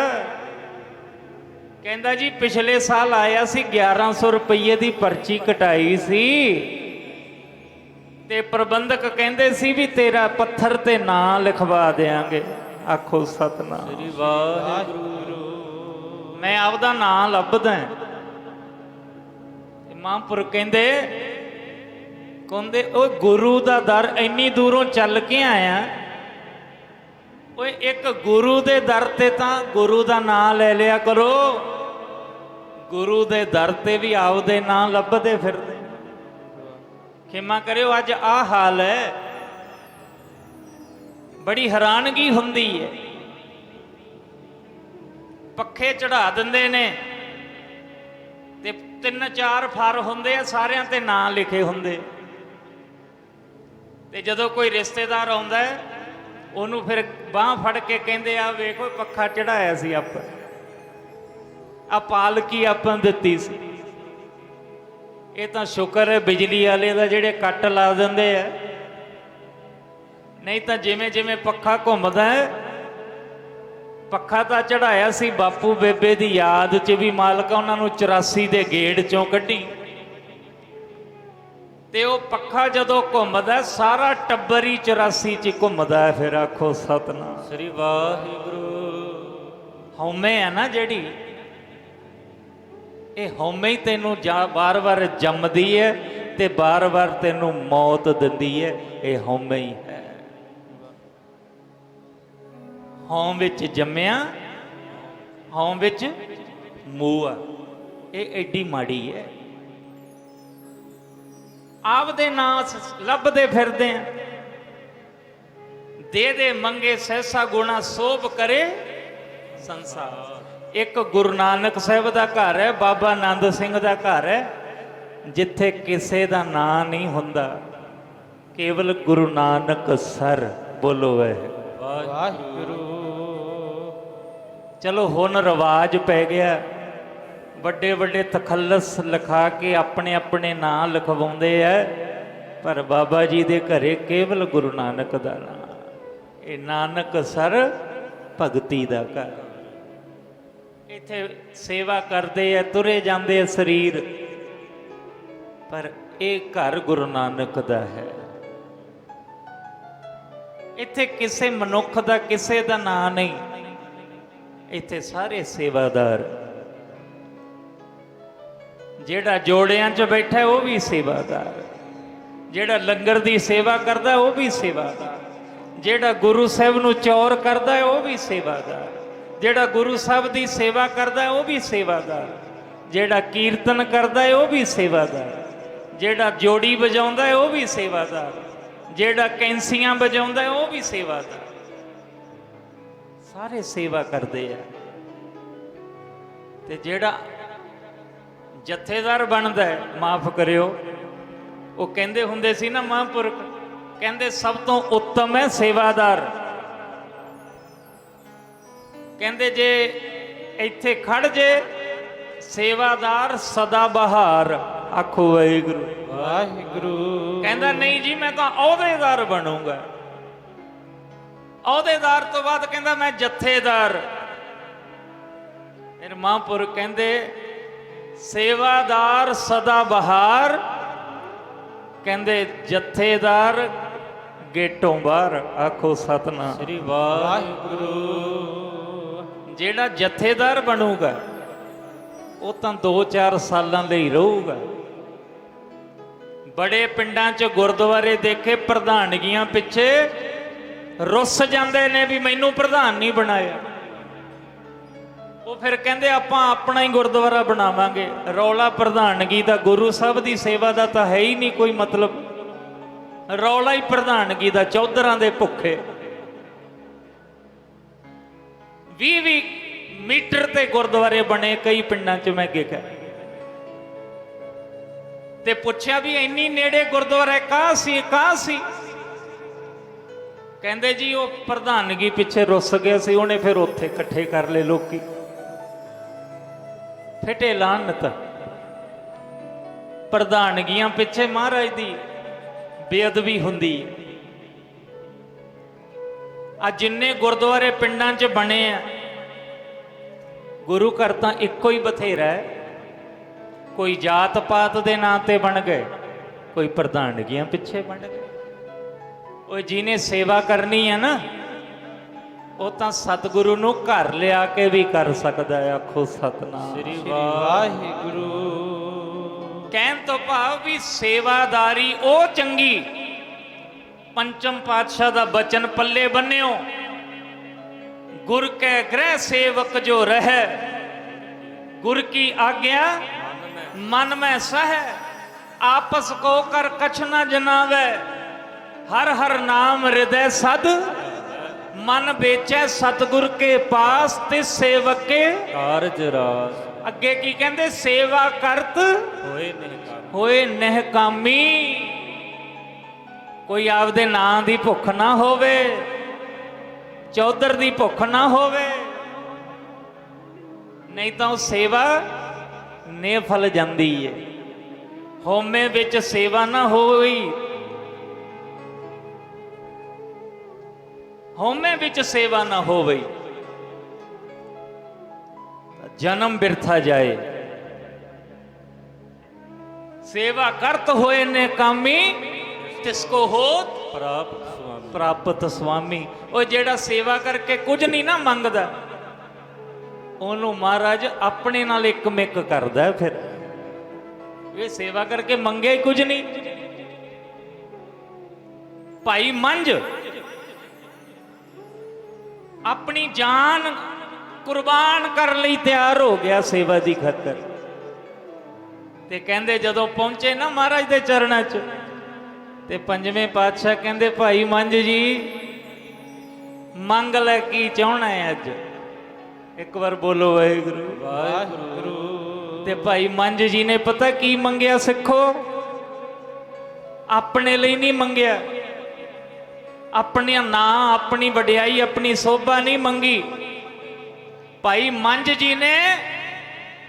A: ਕਹਿੰਦਾ ਜੀ ਪਿਛਲੇ ਸਾਲ ਆਇਆ ਸੀ, 1100 ਰੁਪਏ ਦੀ ਪਰਚੀ ਕਟਾਈ ਸੀ ਤੇ ਪ੍ਰਬੰਧਕ ਕਹਿੰਦੇ ਸੀ ਵੀ ਤੇਰਾ ਪੱਥਰ ਤੇ ਨਾਂ ਲਿਖਵਾ ਦੇਾਂਗੇ। ਆਖੋ ਸਤਨਾਮ
B: ਸ੍ਰੀ ਵਾਹਿਗੁਰੂ।
A: ਮੈਂ ਆਪਦਾ ਨਾਂ ਲੱਭਦਾ। ਮਹਾਂਪੁਰ ਕਹਿੰਦੇ ਉਹ ਗੁਰੂ ਦਾ ਦਰ ਇੰਨੀ ਦੂਰੋਂ ਚੱਲ ਕੇ ਆਇਆ, ਓਏ ਇੱਕ ਗੁਰੂ ਦੇ ਦਰ ਤੇ ਤਾਂ ਗੁਰੂ ਦਾ ਨਾਂ ਲੈ ਲਿਆ ਕਰੋ। ਗੁਰੂ ਦੇ ਦਰ ਤੇ ਵੀ ਆਪਦੇ ਨਾਂ ਲੱਭਦੇ ਫਿਰਦੇ। ਖਿਮਾ ਕਰਿਓ, ਅੱਜ ਆਹ ਹਾਲ ਹੈ। ਬੜੀ ਹੈਰਾਨਗੀ ਹੁੰਦੀ ਹੈ। ਪੱਖੇ ਚੜਾ ਦਿੰਦੇ ਨੇ ਤੇ 3-4 ਫਰ ਹੁੰਦੇ ਆ, ਸਾਰਿਆਂ ਤੇ ਨਾਂ ਲਿਖੇ ਹੁੰਦੇ। ਤੇ ਜਦੋਂ ਕੋਈ ਰਿਸ਼ਤੇਦਾਰ ਆਉਂਦਾ ਉਹਨੂੰ ਫਿਰ ਬਾਂਹ ਫੜ ਕੇ ਕਹਿੰਦੇ ਆ ਵੇਖੋ ਪੱਖਾ ਚੜਾਇਆ ਸੀ ਆਪਾਂ, ਆ ਪਾਲਕੀ ਆਪਾਂ ਦਿੱਤੀ ਸੀ। ਇਹ ਤਾਂ ਸ਼ੁਕਰ ਹੈ ਬਿਜਲੀ ਵਾਲੇ ਦਾ, ਜਿਹੜੇ ਕੱਟ ਲਾ ਦਿੰਦੇ ਆ, ਨਹੀਂ ਤਾਂ ਜਿਵੇਂ ਜਿਵੇਂ ਪੱਖਾ ਘੁੰਮਦਾ ਹੈ। ਪੱਖਾ ਤਾਂ ਚੜਾਇਆ ਸੀ ਬਾਪੂ ਬੇਬੇ ਦੀ ਯਾਦ 'ਚ ਵੀ, ਮਾਲਕਾ ਉਹਨਾਂ ਨੂੰ 84 ਦੇ ਗੇੜ ਚੋਂ ਕੱਢੀ। ਤੇ ਉਹ ਪੱਖਾ ਜਦੋਂ ਘੁੰਮਦਾ ਸਾਰਾ ਟੱਬਰ ਹੀ 84 ਚ ਘੁੰਮਦਾ ਹੈ। ਫਿਰ ਆਖੋ ਸਤਨਾਮ।
C: ਸ੍ਰੀ ਵਾਹਿਗੁਰੂ।
A: ਹਉਮੈ ਹੈ ਨਾ ਜਿਹੜੀ, ਇਹ ਹਉਮੈ ਹੀ ਤੈਨੂੰ ਬਾਰ-ਬਾਰ ਜੰਮਦੀ ਹੈ ਤੇ ਬਾਰ-ਬਾਰ ਤੈਨੂੰ ਮੌਤ ਦਿੰਦੀ ਹੈ। ਇਹ ਹਉਮੈ ਹੀ ਹੈ। ਹਉਮ ਵਿੱਚ ਜੰਮਿਆ, ਹਉਮ ਵਿੱਚ ਮੂਆ, ਇਹ ਐਡੀ ਮਾੜੀ ਹੈ। ਆਪਦੇ ਨਾਂ ਲੱਭਦੇ ਫਿਰਦੇ ਆ। ਦੇ ਮੰਗੇ ਸਹਿਸਾ ਗੁਣਾ ਸੋਭ ਕਰੇ ਸੰਸਾਰ। ਇੱਕ ਗੁਰੂ ਨਾਨਕ ਸਾਹਿਬ ਦਾ ਘਰ ਹੈ, ਬਾਬਾ ਆਨੰਦ ਸਿੰਘ ਦਾ ਘਰ ਹੈ, ਜਿੱਥੇ ਕਿਸੇ ਦਾ ਨਾਂ ਨਹੀਂ ਹੁੰਦਾ, ਕੇਵਲ ਗੁਰੂ ਨਾਨਕ ਸਰ। ਬੋਲੋ
C: ਵਾਹਿਗੁਰੂ।
A: ਚਲੋ ਹੁਣ ਰਿਵਾਜ ਪੈ ਗਿਆ, ਵੱਡੇ ਵੱਡੇ ਤਖੱਲਸ ਲਿਖਾ ਕੇ ਆਪਣੇ ਆਪਣੇ ਨਾਂ ਲਿਖਵਾਉਂਦੇ ਐ, ਪਰ ਬਾਬਾ ਜੀ ਦੇ ਘਰੇ ਕੇਵਲ ਗੁਰੂ ਨਾਨਕ ਦਾ ਨਾਂ। ਇਹ ਨਾਨਕ ਸਰ ਭਗਤੀ ਦਾ ਘਰ। ਇੱਥੇ ਸੇਵਾ ਕਰਦੇ ਐ, ਤੁਰੇ ਜਾਂਦੇ ਐ ਸਰੀਰ, ਪਰ ਇਹ ਘਰ ਗੁਰੂ ਨਾਨਕ ਦਾ ਹੈ। ਇੱਥੇ ਕਿਸੇ ਮਨੁੱਖ ਦਾ, ਕਿਸੇ ਦਾ ਨਾਂ ਨਹੀਂ, ਇੱਥੇ ਸਾਰੇ ਸੇਵਾਦਾਰ। ਜਿਹੜਾ ਜੋੜਿਆਂ 'ਚ ਬੈਠਾ ਉਹ ਵੀ ਸੇਵਾਦਾਰ, ਜਿਹੜਾ ਲੰਗਰ ਦੀ ਸੇਵਾ ਕਰਦਾ ਉਹ ਵੀ ਸੇਵਾਦਾਰ, ਜਿਹੜਾ ਗੁਰੂ ਸਾਹਿਬ ਨੂੰ ਚੌਰ ਕਰਦਾ ਉਹ ਵੀ ਸੇਵਾਦਾਰ, ਜਿਹੜਾ ਗੁਰੂ ਸਾਹਿਬ ਦੀ ਸੇਵਾ ਕਰਦਾ ਉਹ ਵੀ ਸੇਵਾਦਾਰ, ਜਿਹੜਾ ਕੀਰਤਨ ਕਰਦਾ ਉਹ ਵੀ ਸੇਵਾਦਾਰ, ਜਿਹੜਾ ਜੋੜੀ ਵਜਾਉਂਦਾ ਉਹ ਵੀ ਸੇਵਾਦਾਰ, ਜਿਹੜਾ ਕੈਂਸੀਆਂ ਵਜਾਉਂਦਾ ਉਹ ਵੀ ਸੇਵਾਦਾਰ। ਸਾਰੇ ਸੇਵਾ ਕਰਦੇ ਆ। ਤੇ ਜਿਹੜਾ ਜਥੇਦਾਰ ਬਣਦਾ ਹੈ, ਮਾਫ ਕਰਿਓ, ਉਹ ਕਹਿੰਦੇ ਹੁੰਦੇ ਸੀ ਨਾ ਮਹਾਂਪੁਰਖ, ਕਹਿੰਦੇ ਸਭ ਤੋਂ ਉੱਤਮ ਹੈ ਸੇਵਾਦਾਰ। ਕਹਿੰਦੇ ਜੇ ਇੱਥੇ ਖੜ ਜੇ ਸੇਵਾਦਾਰ ਸਦਾ ਬਹਾਰ। ਆਖੋ ਵਾਹਿਗੁਰੂ।
C: ਵਾਹਿਗੁਰੂ।
A: ਕਹਿੰਦਾ ਨਹੀਂ ਜੀ ਮੈਂ ਤਾਂ ਅਹੁਦੇਦਾਰ ਬਣੂੰਗਾ। ਅਹੁਦੇਦਾਰ ਤੋਂ ਬਾਅਦ ਕਹਿੰਦਾ ਮੈਂ ਜਥੇਦਾਰ। ਫਿਰ ਮਹਾਂਪੁਰਖ ਕਹਿੰਦੇ ਸੇਵਾਦਾਰ ਸਦਾ ਬਹਾਰ, ਕਹਿੰਦੇ ਜਥੇਦਾਰ ਗੇਟੋਂ ਬਾਹਰ। ਆਖੋ ਸਤਨਾਮ।
C: ਸ੍ਰੀ ਵਾਹਿਗੁਰੂ।
A: ਜਿਹੜਾ ਜਥੇਦਾਰ ਬਣੂਗਾ ਉਹ ਤਾਂ 2-4 ਸਾਲਾਂ ਲਈ ਰਹੂਗਾ। ਬੜੇ ਪਿੰਡਾਂ 'ਚ ਗੁਰਦੁਆਰੇ ਦੇਖੇ ਪ੍ਰਧਾਨਗੀਆਂ ਪਿੱਛੇ ਰੁੱਸ ਜਾਂਦੇ ਨੇ ਵੀ ਮੈਨੂੰ ਪ੍ਰਧਾਨ ਨਹੀਂ ਬਣਾਇਆ। ਉਹ ਫਿਰ ਕਹਿੰਦੇ ਆਪਾਂ ਆਪਣਾ ਹੀ ਗੁਰਦੁਆਰਾ ਬਣਾਵਾਂਗੇ। ਰੌਲਾ ਪ੍ਰਧਾਨਗੀ ਦਾ, ਗੁਰੂ ਸਾਹਿਬ ਦੀ ਸੇਵਾ ਦਾ ਤਾਂ ਹੈ ਹੀ ਨਹੀਂ ਕੋਈ ਮਤਲਬ। ਰੌਲਾ ਹੀ ਪ੍ਰਧਾਨਗੀ ਦਾ, ਚੌਧਰਾਂ ਦੇ ਭੁੱਖੇ। 20-20 ਮੀਟਰ ਤੇ ਗੁਰਦੁਆਰੇ ਬਣੇ ਕਈ ਪਿੰਡਾਂ 'ਚ ਮੈਂ ਦੇਖਿਆ। ਤੇ ਪੁੱਛਿਆ ਵੀ ਇੰਨੀ ਨੇੜੇ ਗੁਰਦੁਆਰਾ ਕਾਹ ਸੀ? ਕਹਿੰਦੇ ਜੀ ਉਹ ਪ੍ਰਧਾਨਗੀ ਪਿੱਛੇ ਰੁੱਸ ਗਿਆ ਸੀ, ਉਹਨੇ ਫਿਰ ਉੱਥੇ ਇਕੱਠੇ ਕਰ ਲਏ ਲੋਕੀ। ਫਿੱਟੇ ਲਾਹਨਤ। ਪ੍ਰਧਾਨਗੀਆਂ ਪਿੱਛੇ ਮਹਾਰਾਜ ਦੀ ਬੇਅਦਬੀ ਹੁੰਦੀ। ਆ ਜਿੰਨੇ ਗੁਰਦੁਆਰੇ ਪਿੰਡਾਂ 'ਚ ਬਣੇ ਆ, ਗੁਰੂ ਘਰ ਤਾਂ ਇੱਕੋ ਹੀ ਬਥੇਰਾ ਹੈ। ਕੋਈ ਜਾਤ ਪਾਤ ਦੇ ਨਾਂ ਤੇ ਬਣ ਗਏ, ਕੋਈ ਪ੍ਰਧਾਨਗੀਆਂ ਪਿੱਛੇ ਬਣ ਗਏ। ਉਹ ਜਿਹਨੇ ਸੇਵਾ ਕਰਨੀ ਹੈ ਨਾ, ਉਹ ਤਾਂ ਸਤਿਗੁਰੂ ਨੂੰ ਘਰ ਲਿਆ ਕੇ ਵੀ ਕਰ ਸਕਦਾ ਹੈ। ਆਖੋ ਸਤਨਾਮ।
C: ਸ੍ਰੀ ਵਾਹਿਗੁਰੂ।
A: ਕਹਿਣ ਤੋਂ ਭਾਵ ਵੀ ਸੇਵਾਦਾਰੀ ਉਹ ਚੰਗੀ। ਪੰਚਮ ਪਾਤਸ਼ਾਹ ਦਾ ਬਚਨ ਪੱਲੇ ਬੰਨਿਓ, ਗੁਰ ਕੈ ਗ੍ਰਹਿ ਸੇਵਕ ਜੋ ਰਹਿ, ਗੁਰ ਕੀ ਆਗਿਆ ਮਨ ਮੈਂ ਸਹਿ, ਆਪਸ ਕੋ ਕਰ ਕਛ ਨ ਜਨਾਵੈ, ਹਰ ਹਰ ਨਾਮ ਹਿਰਦੈ ਸਦ, ਮਨ ਵੇਚੈ ਸਤਿਗੁਰ ਕੇ ਪਾਸ, ਤਿਸ ਸੇਵਕ ਕੇ
C: ਕਾਰਜ ਰਾਸ।
A: ਅੱਗੇ ਕੀ ਕਹਿੰਦੇ? ਸੇਵਾ ਕਰਤ ਹੋਏ ਨਹਿਕਾਮੀ। ਕੋਈ ਆਪਦੇ ਨਾਂ ਦੀ ਭੁੱਖ ਨਾ ਹੋਵੇ, ਚੌਧਰ ਦੀ ਭੁੱਖ ਨਾ ਹੋਵੇ, ਨਹੀਂ ਤਾਂ ਉਹ ਸੇਵਾ ਨਿਫਲ ਜਾਂਦੀ ਹੈ। ਹਉਮੈ ਵਿੱਚ ਸੇਵਾ ਨਾ ਹੋਈ, ਹਉਮੈ ਵਿੱਚ ਸੇਵਾ ਨਾ ਹੋਵੇ, ਜਨਮ ਬਿਰਥਾ ਜਾਏ। ਸੇਵਾ ਕਰਤ ਹੋਏ ਨੇ ਕਾਮੀ ਤਿਸਕੋ ਹੋਤ
C: ਪ੍ਰਾਪਤ ਸੁਆਮੀ।
A: ਪ੍ਰਾਪਤ ਸੁਆਮੀ। ਉਹ ਜਿਹੜਾ ਸੇਵਾ ਕਰਕੇ ਕੁਝ ਨਹੀਂ ਨਾ ਮੰਗਦਾ, ਉਹਨੂੰ ਮਹਾਰਾਜ ਆਪਣੇ ਨਾਲ ਇੱਕ ਮਿੱਕ ਕਰਦਾ। ਫਿਰ ਇਹ ਸੇਵਾ ਕਰਕੇ ਮੰਗਿਆ ਹੀ ਕੁਝ ਨਹੀਂ। ਭਾਈ ਮੰਝ ਆਪਣੀ ਜਾਨ ਕੁਰਬਾਨ ਕਰਨ ਲਈ ਤਿਆਰ ਹੋ ਗਿਆ ਸੇਵਾ ਦੀ ਖਾਤਰ। ਤੇ ਕਹਿੰਦੇ ਜਦੋਂ ਪਹੁੰਚੇ ਨਾ ਮਹਾਰਾਜ ਦੇ ਚਰਨਾਂ 'ਚ, ਤੇ ਪੰਜਵੇਂ ਪਾਤਸ਼ਾਹ ਕਹਿੰਦੇ ਭਾਈ ਮੰਝ ਜੀ ਮੰਗ ਲੈ ਕੀ ਚਾਹਣਾ ਹੈ ਅੱਜ। ਇੱਕ ਵਾਰ ਬੋਲੋ ਵਾਹਿਗੁਰੂ।
C: ਵਾਹਿਗੁਰੂ।
A: ਤੇ ਭਾਈ ਮੰਝ ਜੀ ਨੇ ਪਤਾ ਕੀ ਮੰਗਿਆ ਸਿੱਖੋ? ਆਪਣੇ ਲਈ ਨਹੀਂ ਮੰਗਿਆ, ਆਪਣੀ ਨਾਂ, ਆਪਣੀ ਵਡਿਆਈ, ਆਪਣੀ ਸੋਭਾ ਨਹੀਂ ਮੰਗੀ। ਭਾਈ ਮੰਝ ਜੀ ਨੇ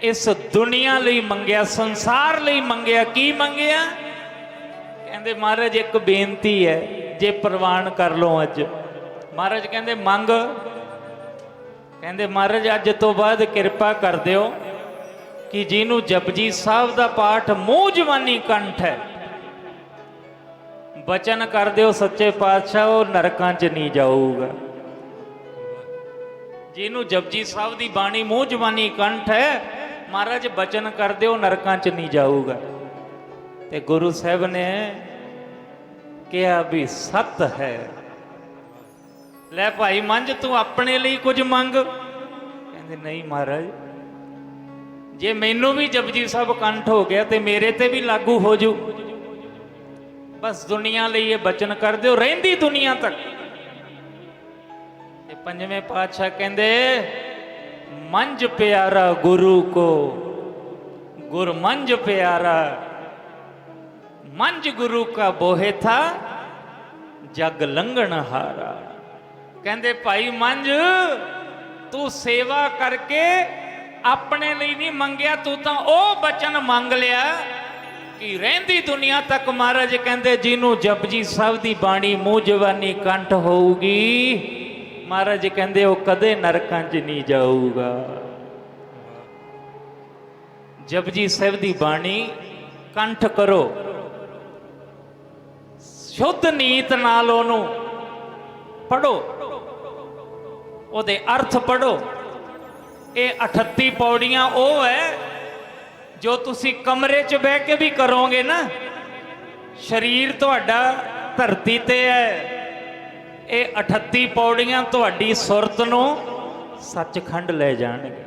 A: ਇਸ ਦੁਨੀਆ ਲਈ ਮੰਗਿਆ, ਸੰਸਾਰ ਲਈ ਮੰਗਿਆ। ਕੀ ਮੰਗਿਆ? ਕਹਿੰਦੇ ਮਹਾਰਾਜ ਇੱਕ ਬੇਨਤੀ ਹੈ, ਜੇ ਪ੍ਰਵਾਨ ਕਰ ਲਓ ਅੱਜ। ਮਹਾਰਾਜ ਕਹਿੰਦੇ ਮੰਗ। ਕਹਿੰਦੇ ਮਹਾਰਾਜ ਅੱਜ ਤੋਂ ਬਾਅਦ ਕਿਰਪਾ ਕਰ ਦਿਓ ਕਿ ਜਿਹਨੂੰ ਜਪਜੀ ਸਾਹਿਬ ਦਾ ਪਾਠ ਮੂੰਹ ਜ਼ਬਾਨੀ ਕੰਠ ਹੈ, ਬਚਨ ਕਰ ਦਿਓ ਸੱਚੇ ਪਾਤਸ਼ਾਹ ਉਹ ਨਰਕਾਂ 'ਚ ਨਹੀਂ ਜਾਊਗਾ। ਜਿਹਨੂੰ ਜਪਜੀ ਸਾਹਿਬ ਦੀ ਬਾਣੀ ਮੂੰਹ ਜ਼ਬਾਨੀ ਕੰਠ ਹੈ, ਮਹਾਰਾਜ ਬਚਨ ਕਰ ਦਿਓ ਨਰਕਾਂ 'ਚ ਨਹੀਂ ਜਾਊਗਾ। ਤੇ ਗੁਰੂ ਸਾਹਿਬ ਨੇ ਕਿਹਾ ਵੀ ਸੱਤ ਹੈ। ਲੈ ਭਾਈ ਮੰਝ ਤੂੰ ਆਪਣੇ ਲਈ ਕੁਝ ਮੰਗ। ਕਹਿੰਦੇ ਨਹੀਂ ਮਹਾਰਾਜ, ਜੇ ਮੈਨੂੰ ਵੀ ਜਪਜੀ ਸਾਹਿਬ ਕੰਠ ਹੋ ਗਿਆ ਤੇ ਮੇਰੇ ਤੇ ਵੀ ਲਾਗੂ ਹੋ ਜੂ। ਬਸ ਦੁਨੀਆ ਲਈ ਇਹ ਬਚਨ ਕਰ ਦਿਓ, ਰਹਿੰਦੀ ਦੁਨੀਆ ਤੱਕ। ਤੇ ਪੰਜਵੇਂ ਪਾਤਸ਼ਾਹ ਕਹਿੰਦੇ ਮੰਝ ਪਿਆਰਾ ਗੁਰੂ ਕੋ ਗੁਰ ਮੰਝ ਪਿਆਰਾ, ਮੰਝ ਗੁਰੂ ਕਾ ਬੋਹੇ ਥਾ ਜਗ ਲੰਘਣ ਹਾਰਾ। ਕਹਿੰਦੇ ਭਾਈ ਮੰਝ ਤੂੰ ਸੇਵਾ ਕਰਕੇ ਆਪਣੇ ਲਈ ਨਹੀਂ ਮੰਗਿਆ, ਤੂੰ ਤਾਂ ਉਹ ਬਚਨ ਮੰਗ ਲਿਆ ਕਿ ਰਹਿੰਦੀ ਦੁਨੀਆ ਤੱਕ ਮਹਾਰਾਜ ਕਹਿੰਦੇ ਜਿਹਨੂੰ ਜਪਜੀ ਸਾਹਿਬ ਦੀ ਬਾਣੀ ਮੂੰਹ ਜ਼ਬਾਨੀ ਕੰਠ ਹੋਊਗੀ, ਮਹਾਰਾਜ ਕਹਿੰਦੇ ਉਹ ਕਦੇ ਨਰਕਾਂ 'ਚ ਨਹੀਂ ਜਾਊਗਾ। ਜਪਜੀ ਸਾਹਿਬ ਦੀ ਬਾਣੀ ਕੰਠ ਕਰੋ, ਸ਼ੁੱਧ ਨੀਤ ਨਾਲ ਉਹਨੂੰ ਪੜੋ, ਉਹਦੇ ਅਰਥ ਪੜੋ। ਇਹ 38 ਪੌੜੀਆਂ ਉਹ ਹੈ ਜੋ ਤੁਸੀਂ ਕਮਰੇ 'ਚ ਬਹਿ ਕੇ ਵੀ ਕਰੋਗੇ ਨਾ। ਸਰੀਰ ਤੁਹਾਡਾ ਧਰਤੀ ਤੇ ਹੈ, ਇਹ 38 ਪੌੜੀਆਂ ਤੁਹਾਡੀ ਸੁਰਤ ਨੂੰ ਸੱਚਖੰਡ ਲੈ ਜਾਣਗੇ।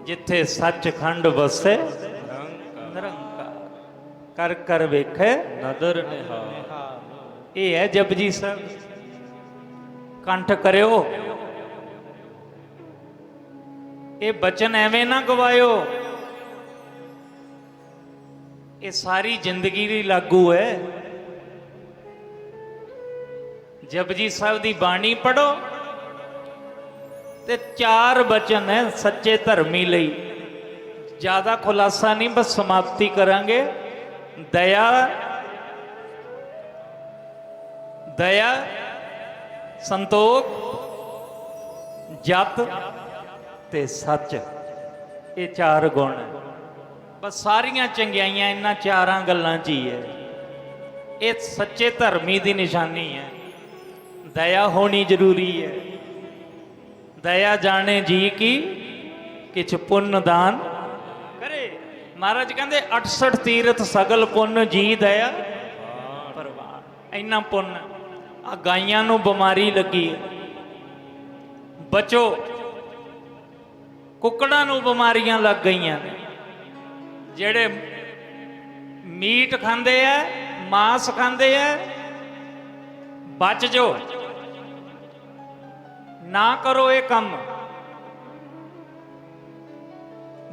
A: ਜਿੱਥੇ ਸੱਚਖੰਡ ਵਸੇ ਨਿਰੰਕਾਰ, ਕਰ ਕਰ ਵੇਖੇ
C: ਨਦਰ ਨਿਹਾਲ।
A: ਇਹ ਹੈ ਜਪਜੀ ਸਾਹਿਬ। ਕੰਠ ਕਰਿਓ, ਇਹ ਬਚਨ ਐਵੇਂ ਨਾ ਗਵਾਇਓ। ਇਹ ਸਾਰੀ ਜ਼ਿੰਦਗੀ ਲਈ ਲਾਗੂ ਹੈ। ਜਪਜੀ ਸਾਹਿਬ ਦੀ ਬਾਣੀ ਪੜੋ ਤੇ 4 ਬਚਨ ਹੈ ਸੱਚੇ ਧਰਮੀ ਲਈ। ਜ਼ਿਆਦਾ ਖੁਲਾਸਾ ਨਹੀਂ, ਬਸ ਸਮਾਪਤੀ ਕਰਾਂਗੇ। ਦਇਆ, ਦਇਆ, ਸੰਤੋਖ, ਜਤ ਤੇ ਸੱਚ। ਇਹ 4 ਗੁਣ ਹੈ। ਬਸ ਸਾਰੀਆਂ ਚੰਗਿਆਈਆਂ ਇਹਨਾਂ 4 ਗੱਲਾਂ 'ਚ ਹੀ ਹੈ। ਇਹ ਸੱਚੇ ਧਰਮੀ ਦੀ ਨਿਸ਼ਾਨੀ ਹੈ। ਦਇਆ ਹੋਣੀ ਜ਼ਰੂਰੀ ਹੈ। ਦਇਆ ਜਾਣੇ ਜੀ ਕੀ ਕਿਛ ਪੁੰਨ ਦਾਨ ਕਰੇ। ਮਹਾਰਾਜ ਕਹਿੰਦੇ 68 ਤੀਰਥ ਸਗਲ ਪੁੰਨ ਜੀ ਦਇਆ ਪ੍ਰਵਾਨ। ਇੰਨਾ ਪੁੰਨ। ਆ ਗਾਈਆਂ ਨੂੰ ਬਿਮਾਰੀ ਲੱਗੀ ਹੈ, ਬਚੋ। ਕੁੱਕੜਾਂ ਨੂੰ ਬਿਮਾਰੀਆਂ ਲੱਗ ਗਈਆਂ ਨੇ। ਜਿਹੜੇ ਮੀਟ ਖਾਂਦੇ ਆ, ਮਾਂਸ ਖਾਂਦੇ ਆ, ਬਚ ਜਾਓ, ਨਾ ਕਰੋ ਇਹ ਕੰਮ।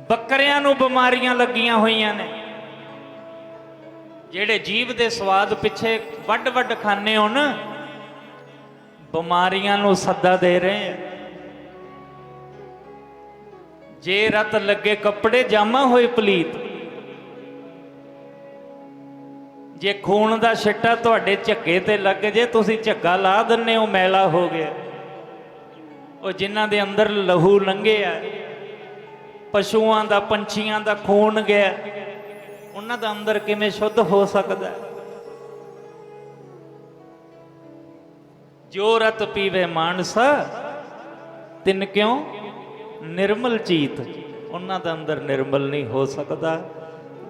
A: ਬੱਕਰਿਆਂ ਨੂੰ ਬਿਮਾਰੀਆਂ ਲੱਗੀਆਂ ਹੋਈਆਂ ਨੇ। ਜਿਹੜੇ ਜੀਭ ਦੇ ਸਵਾਦ ਪਿੱਛੇ ਵੱਡ ਵੱਡ ਖਾਂਦੇ ਹੋ ਨਾ, ਬਿਮਾਰੀਆਂ ਨੂੰ ਸੱਦਾ ਦੇ ਰਹੇ ਆ। ਜੇ ਰਤ ਲੱਗੇ ਕੱਪੜੇ ਜਾਮਾ ਹੋਏ ਪਲੀਤ। ਜੇ ਖੂਨ ਦਾ ਛਿੱਟਾ ਤੁਹਾਡੇ ਝੱਗੇ ਤੇ ਲੱਗ ਜੇ, ਤੁਸੀਂ ਝੱਗਾ ਲਾ ਦਿੰਦੇ ਹੋ, ਮੈਲਾ ਹੋ ਗਿਆ। ਉਹ ਜਿਨ੍ਹਾਂ ਦੇ ਅੰਦਰ ਲਹੂ ਲੰਘਿਆ, ਪਸ਼ੂਆਂ ਦਾ, ਪੰਛੀਆਂ ਦਾ ਖੂਨ ਗਿਆ, ਉਹਨਾਂ ਦਾ ਅੰਦਰ ਕਿਵੇਂ ਸ਼ੁੱਧ ਹੋ ਸਕਦਾ? ਜੋ ਰਤ ਪੀਵੇ ਮਾਨਸ ਤਿਨ ਕਿਉਂ ਨਿਰਮਲ ਚੀਤ। ਉਹਨਾਂ ਦਾ ਅੰਦਰ ਨਿਰਮਲ ਨਹੀਂ ਹੋ ਸਕਦਾ।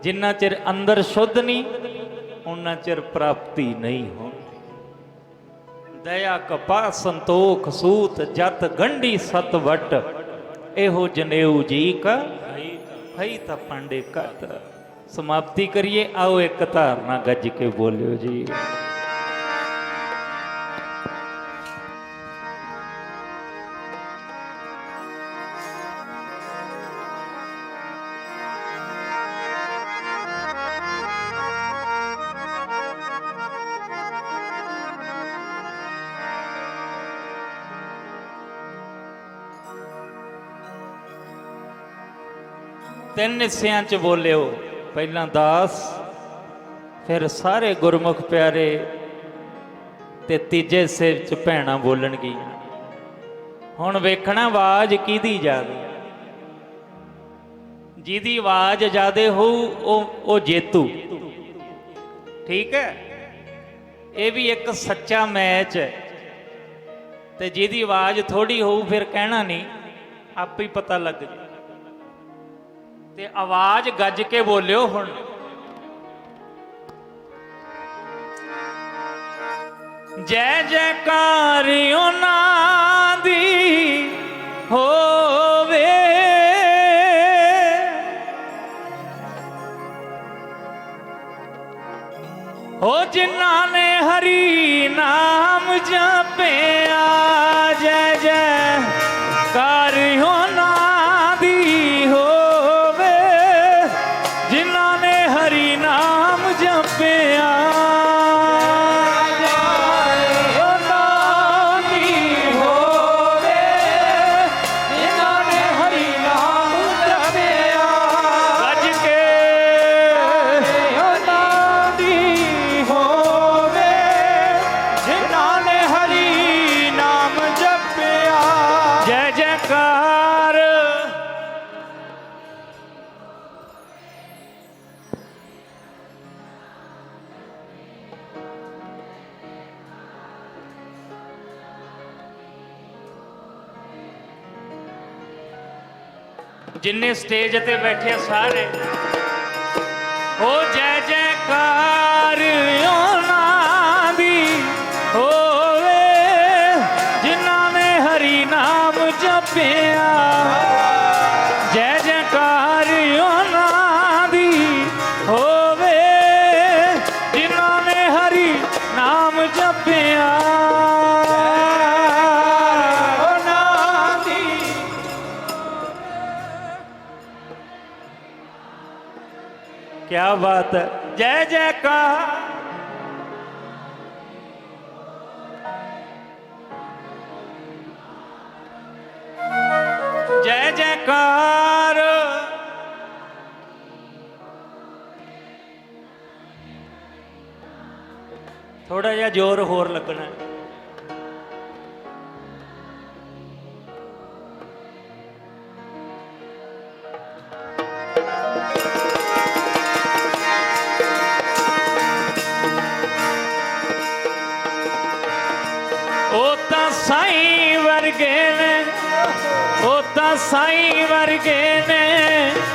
A: ਜਿੰਨਾ ਚਿਰ ਅੰਦਰ ਸ਼ੁੱਧ ਨਹੀਂ ਉਹਨਾਂ ਚਿਰ ਪ੍ਰਾਪਤੀ ਨਹੀਂ ਹੁੰਦੀ। ਦਇਆ ਕਪਾ ਸੰਤੋਖ ਸੂਤ ਜਤ ਗੰਢੀ ਸਤ ਵਟ ਇਹੋ ਜਨੇਊ ਜੀ ਕਾ ਹਈ ਤਾਂ ਪਾਂਡੇ ਕਤ। ਸਮਾਪਤੀ ਕਰੀਏ। ਆਓ ਇੱਕ ਧਾਰਨਾ ਗੱਜ ਕੇ ਬੋਲਿਓ ਜੀ। ਤਿੰਨ ਹਿੱਸਿਆਂ 'ਚ ਬੋਲਿਓ। ਪਹਿਲਾਂ ਦਾਸ, ਫਿਰ ਸਾਰੇ ਗੁਰਮੁਖ ਪਿਆਰੇ, ਤੇ ਤੀਜੇ ਹਿੱਸੇ 'ਚ ਭੈਣਾਂ ਬੋਲਣਗੀਆਂ। ਹੁਣ ਵੇਖਣਾ ਆਵਾਜ਼ ਕਿਹਦੀ ਜ਼ਿਆਦਾ। ਜਿਹਦੀ ਆਵਾਜ਼ ਜ਼ਿਆਦਾ ਹੋਊ ਉਹ ਜੇਤੂ। ਠੀਕ ਹੈ, ਇਹ ਵੀ ਇੱਕ ਸੱਚਾ ਮੈਚ ਹੈ। ਤੇ ਜਿਹਦੀ ਆਵਾਜ਼ ਥੋੜੀ ਹੋਊ ਫਿਰ ਕਹਿਣਾ ਨਹੀਂ, ਆਪੇ ਹੀ ਪਤਾ ਲੱਗ ਜਾਏ। ਤੇ ਆਵਾਜ਼ ਗੱਜ ਕੇ ਬੋਲਿਓ ਹੁਣ। ਜੈ ਜੈਕਾਰ ਉਹਨਾਂ ਦੀ ਹੋਵੇ, ਹੋ ਜਿਨ੍ਹਾਂ ਨੇ ਹਰੀ ਨਾਮ ਜਪਿਆ। ਜੈ ਜੈਕਾਰ ਉਹਨਾਂ ਦੀ ਹੋਵੇ, ਜਿਨ੍ਹਾਂ ਨੇ ਹਰੀ ਨਾਮ ਜਪਿਆ। जिन्ने स्टेज ते बैठे सारे हो जय जयकार ਉਹਨਾਂ ਦੀ ਹੋਵੇ, ਜਿਨ੍ਹਾਂ ਨੇ ਹਰੀ ਨਾਮ ਜਪਿਆ। ਜੈ ਜੈਕਾਰ ਉਹਨਾਂ ਦੀ ਹੋਵੇ, ਜਿਨ੍ਹਾਂ ਨੇ ਹਰੀ ਨਾਮ ਜਪਿਆ। क्या बात है। जय जयकार। जय जयकार। थोड़ा जिहा जोर होर लगना है। ਉਹ ਤਾਂ ਸਾਈਂ ਵਰਗੇ ਨੇ, ਉਹ ਤਾਂ ਸਾਈਂ ਵਰਗੇ ਨੇ,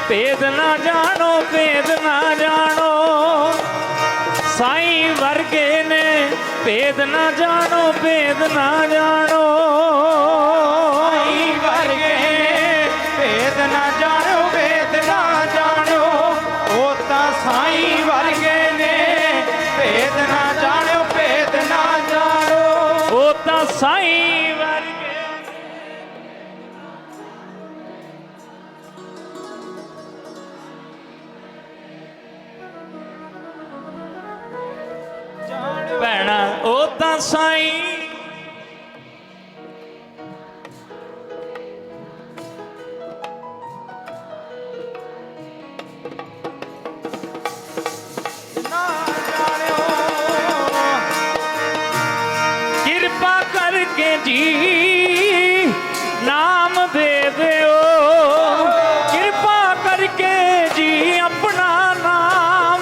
A: ਭੇਦ ਨਾ ਜਾਣੋ, ਭੇਦ ਨਾ ਜਾਣੋ। ਸਾਈਂ ਵਰਗੇ ਨੇ, ਭੇਦ ਨਾ ਜਾਣੋ, ਭੇਦ ਨਾ ਜਾਣੋ। ਸਾਈਂ ਵਰਗੇ ਭੇਦ ਨਾ ਜਾਣੋ, ਭੇਦ ਨਾ ਜਾਣੋ। ਉਹ ਤਾਂ ਸਾਈਂ ਵਰਗੇ ਨੇ, ਭੇਦ ਨਾ ਜਾਣੋ, ਭੇਦ ਨਾ ਜਾਣੋ। ਉਹ ਤਾਂ ਸਾਈਂ ਵਰਗੇ। ਭੈਣਾ ਉਹ ਤਾਂ ਸਾਈਂ ਨਾ ਜਾਣਿਓ। ਕਿਰਪਾ ਕਰਕੇ ਜੀ ਨਾਮ ਦੇ ਦਿਓ, ਕਿਰਪਾ ਕਰਕੇ ਜੀ ਆਪਣਾ ਨਾਮ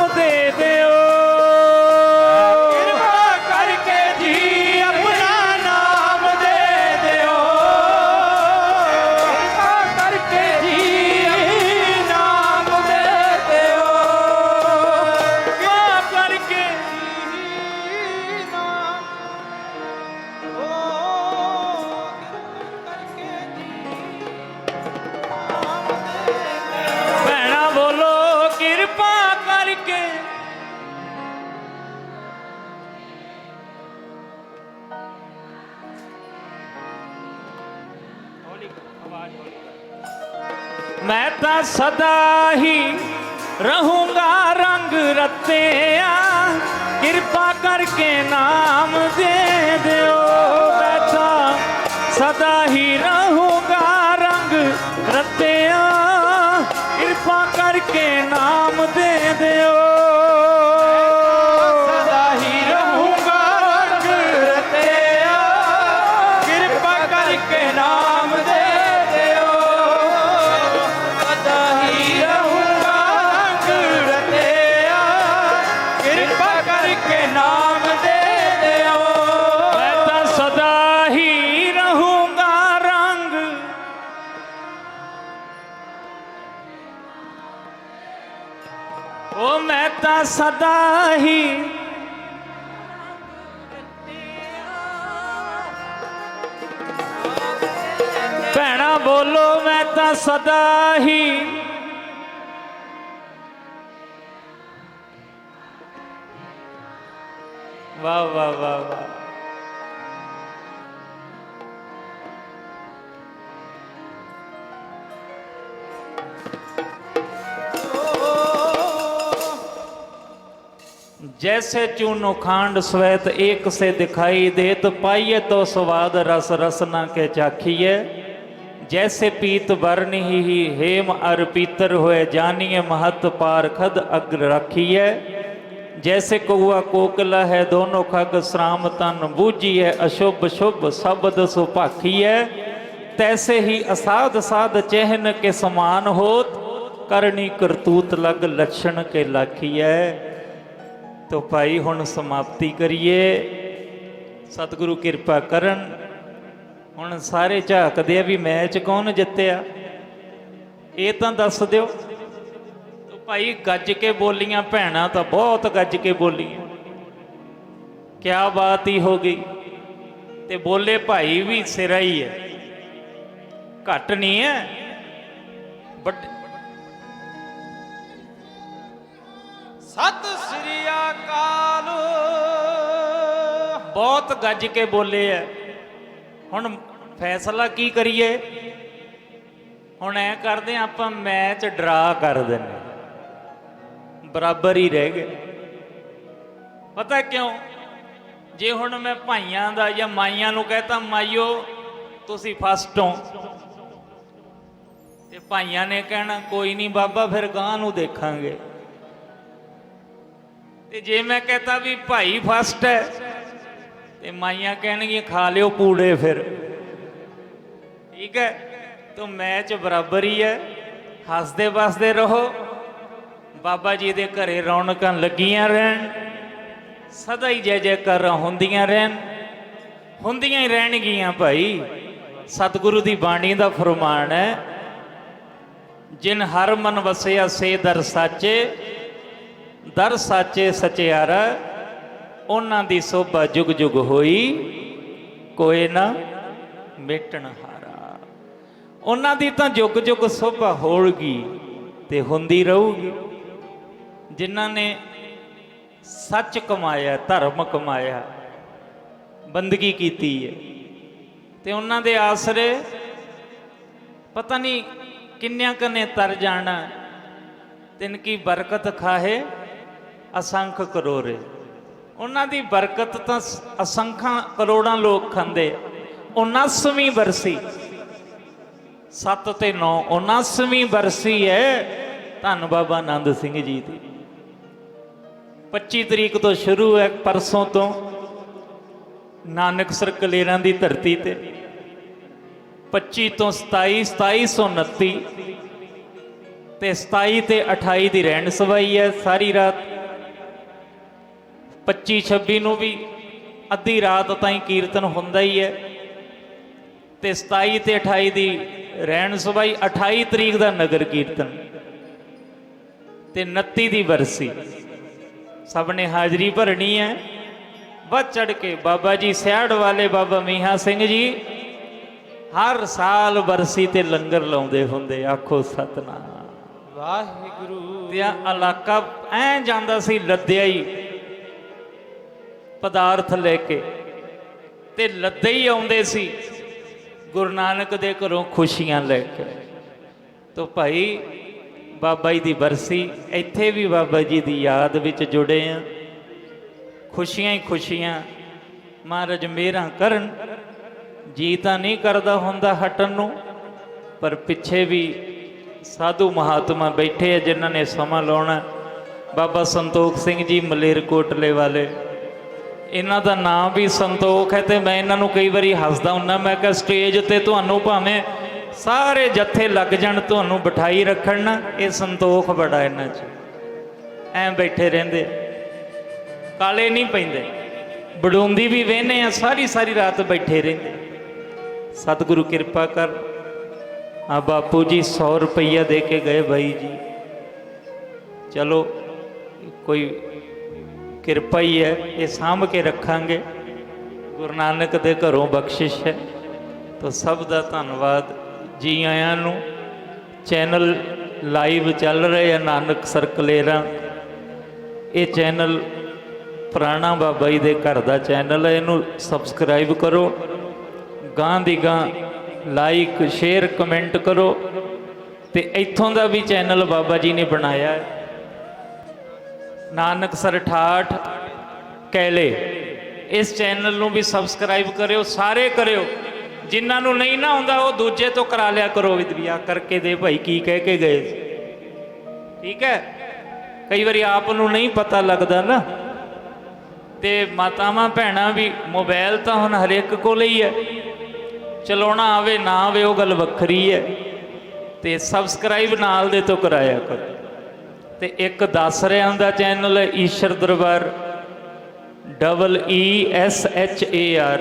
A: मैं तो सदा ही रहूंगा रंग रत्तिया, कृपा करके नाम दे दियो। मैं तो सदा ही रहूंगा रंग रत्तिया, कृपा करके नाम दे दियो।
B: सदा ही रहूंगा रंग रत्तिया, कृपा करके नाम दे दियो। सदा ही रहूंगा रंग रत्तिया, कृपा करके नाम दे दियो।
A: मैं तो सदा ही रहूंगा रंग, ओ मैं तो सदा ही भैणा बोलो, मैं तो सदा ही वाह वाह वाह वाह। जैसे चूनो खांड श्वेत एक से दिखाई दे, तो पाइए तो स्वाद रस रसना के चाखिए। जैसे पीत वर्ण ही हेम अर पीतर हुए, जानिए महत पार खद अग्र रखिए। जैसे कौआ कोकला है दोनों खग श्राम तन, बूझिए अशुभ शुभ शब्द सुपाखिए। तैसे ही असाध साध चेहन के समान होत, करनी करतूत लग लक्षण के लाखिए। तो भाई हुण समाप्ति करिए, सतगुरु किरपा करन। हुण सारे झाकदे आ भी मैच कौन जित्तिया, ये तो दस दिओ। तो भाई गज के बोलियां भैणां तो बहुत गज के बोलियां, क्या बात ही हो गई। ते बोले भाई भी सिरा ही है, घट नहीं है। बट
B: सत श्री अकाल।
A: बहुत गज के बोले है। हुण फैसला की करिए, हुण ऐ करदे आपां मैच ड्रा कर देने, बराबर ही रह गए। पता क्यों? जे हुण मैं भाइयां दा या माइयां नूं कहता माइयो तुसीं फस्ट हो, ते भाइयां ने कहना कोई नहीं बाबा फिर गां नूं देखांगे। ते जे मैं कहता भी भाई फस्ट है, ते माइयां कहणगियां खा लियो पूड़े फिर। ठीक है, तो मैच बराबर ही है। हसदे वसदे रहो, बाबा जी दे घरे रौनकां लगियां रहन, सदा ही जय जयकारां होंदियां रहन, होंदियां ही रहणगियां भाई। सतगुरु दी बाणी दा फरमान है, जिन हर मन वसिया से दर साचे, दर साचे सचियारा, उन्हां दी शोभा जुग जुग होई, कोई ना मिटण हारा। उन्हां दी तां जुग जुग शोभा होगी ते हुंदी रहूगी। जिन्हां ने सच कमाया, धर्म कमाया, बंदगी कीती है, ते उन्हां दे आसरे पता नहीं किन्नियां कने तर जाना। तिनकी बरकत खाहे असंख करोड़े। उन्हां दी बरकत तो असंखां करोड़ां लोग खांदे। 79ਵੀਂ बरसी 7 ਤੇ 9 79ਵੀਂ बरसी है धन बाबा आनंद सिंह जी की। 25 तरीक तो शुरू है, परसों तो नानकसर कलेरां दी धरती ते। 25 तो 27 2729 ते 27 ते 28 की रहन सवाई है सारी रात। 25 26 नूं भी अद्धी रात ताईं कीर्तन हुंदा ही है, ते 27 ते 28 की रहन सवाई। 28 तरीक का नगर कीर्तन ते 29 की बरसी। सब ने हाजरी भरनी है। बढ़ चढ़ के बाबा जी सियाड़ वाले बाबा मीहा सिंह जी हर साल बरसी ते लंगर लाउंदे हुंदे। आखो सतनाम
B: वाहिगुरु।
A: ते इलाका ऐ जांदा सी लद्दिया ही पदार्थ लेके, ते लद्दे ही आउंदे सी। ਗੁਰੂ ਨਾਨਕ ਦੇ ਘਰੋਂ ਖੁਸ਼ੀਆਂ ਲੈ ਕੇ। ਤੋ ਭਾਈ ਬਾਬਾ ਜੀ ਦੀ ਬਰਸੀ, ਇੱਥੇ ਵੀ ਬਾਬਾ ਜੀ ਦੀ ਯਾਦ ਵਿੱਚ ਜੁੜੇ ਆ। ਖੁਸ਼ੀਆਂ ਹੀ ਖੁਸ਼ੀਆਂ, ਮਹਾਰਾਜ ਮਿਹਰਾਂ ਕਰਨ। ਜੀ ਤਾਂ ਨਹੀਂ ਕਰਦਾ ਹੁੰਦਾ ਹਟਣ ਨੂੰ, ਪਰ ਪਿੱਛੇ ਵੀ ਸਾਧੂ ਮਹਾਤਮਾ ਬੈਠੇ ਆ ਜਿਨ੍ਹਾਂ ਨੇ ਸਮਾਂ ਲਾਉਣਾ। ਬਾਬਾ ਸੰਤੋਖ ਸਿੰਘ ਜੀ ਮਲੇਰਕੋਟਲੇ ਵਾਲੇ, ਇਹਨਾਂ ਦਾ ਨਾਮ ਵੀ ਸੰਤੋਖ ਹੈ। ਤੇ ਮੈਂ ਇਹਨਾਂ ਨੂੰ ਕਈ ਵਾਰੀ ਹੱਸਦਾ ਹੁੰਦਾ, ਮੈਂ ਕਿਹਾ ਸਟੇਜ ਤੇ ਤੁਹਾਨੂੰ ਭਾਵੇਂ ਸਾਰੇ ਜੱਥੇ ਲੱਗ ਜਾਣ, ਤੁਹਾਨੂੰ ਬਿਠਾਈ ਰੱਖਣ ਨਾ, ਇਹ ਸੰਤੋਖ ਬੜਾ ਇਹਨਾਂ 'ਚ। ਐਂ ਬੈਠੇ ਰਹਿੰਦੇ, ਕਾਲੇ ਨਹੀਂ ਪੈਂਦੇ। ਬੜੂੰਦੀ ਵੀ ਵੇਹਨੇ ਆ, ਸਾਰੀ ਸਾਰੀ ਰਾਤ ਬੈਠੇ ਰਹਿੰਦੇ। ਸਤਿਗੁਰੂ ਕਿਰਪਾ ਕਰ। ਆ ਬਾਪੂ ਜੀ 100 ਰੁਪਈਆ ਦੇ ਕੇ ਗਏ ਬਾਈ ਜੀ। ਚਲੋ ਕੋਈ ਕਿਰਪਾ ਹੀ ਹੈ, ਇਹ ਸਾਂਭ ਕੇ ਰੱਖਾਂਗੇ। ਗੁਰੂ ਨਾਨਕ ਦੇ ਘਰੋਂ ਬਖਸ਼ਿਸ਼ ਹੈ। ਤਾਂ ਸਭ ਦਾ ਧੰਨਵਾਦ। ਜੀ ਆਇਆਂ ਨੂੰ। ਚੈਨਲ ਲਾਈਵ ਚੱਲ ਰਹੇ ਆ ਨਾਨਕ ਸਰਕਲੇਰਾ। ਇਹ ਚੈਨਲ ਪੁਰਾਣਾ ਬਾਬਾ ਜੀ ਦੇ ਘਰ ਦਾ ਚੈਨਲ ਹੈ, ਇਹਨੂੰ ਸਬਸਕ੍ਰਾਈਬ ਕਰੋ। ਗਾਂ ਦੀ ਗਾਂ ਲਾਈਕ ਸ਼ੇਅਰ ਕਮੈਂਟ ਕਰੋ। ਤੇ ਇੱਥੋਂ ਦਾ ਵੀ ਚੈਨਲ ਬਾਬਾ ਜੀ ਨੇ ਬਣਾਇਆ ਹੈ, ਨਾਨਕਸਰ ਠਾਠ ਕੈਲੇ। ਇਸ ਚੈਨਲ ਨੂੰ ਵੀ ਸਬਸਕ੍ਰਾਈਬ ਕਰਿਓ, ਸਾਰੇ ਕਰਿਓ। ਜਿਨ੍ਹਾਂ ਨੂੰ ਨਹੀਂ ਨਾ ਹੁੰਦਾ ਉਹ ਦੂਜੇ ਤੋਂ ਕਰਾ ਲਿਆ ਕਰੋ, ਵਿਦਿਆ ਕਰਕੇ ਦੇ ਭਾਈ ਕੀ ਕਹਿ ਕੇ ਗਏ ਸੀ। ਠੀਕ ਹੈ, ਕਈ ਵਾਰੀ ਆਪ ਨੂੰ ਨਹੀਂ ਪਤਾ ਲੱਗਦਾ ਨਾ। ਤੇ ਮਾਤਾਵਾਂ ਭੈਣਾਂ ਵੀ, ਮੋਬਾਈਲ ਤਾਂ ਹੁਣ ਹਰੇਕ ਕੋਲ ਹੀ ਹੈ, ਚਲਾਉਣਾ ਆਵੇ ਨਾ ਆਵੇ ਉਹ ਗੱਲ ਵੱਖਰੀ ਹੈ। ਤੇ ਸਬਸਕ੍ਰਾਈਬ ਨਾਲ ਦੇ ਤੋਂ ਕਰਾਇਆ ਕਰੋ। ਤੇ ਇੱਕ ਦੱਸ ਰਿਹਾ ਦਾ ਚੈਨਲ ਹੈ ਈਸ਼ਰ ਦਰਬਾਰ, EESHAR।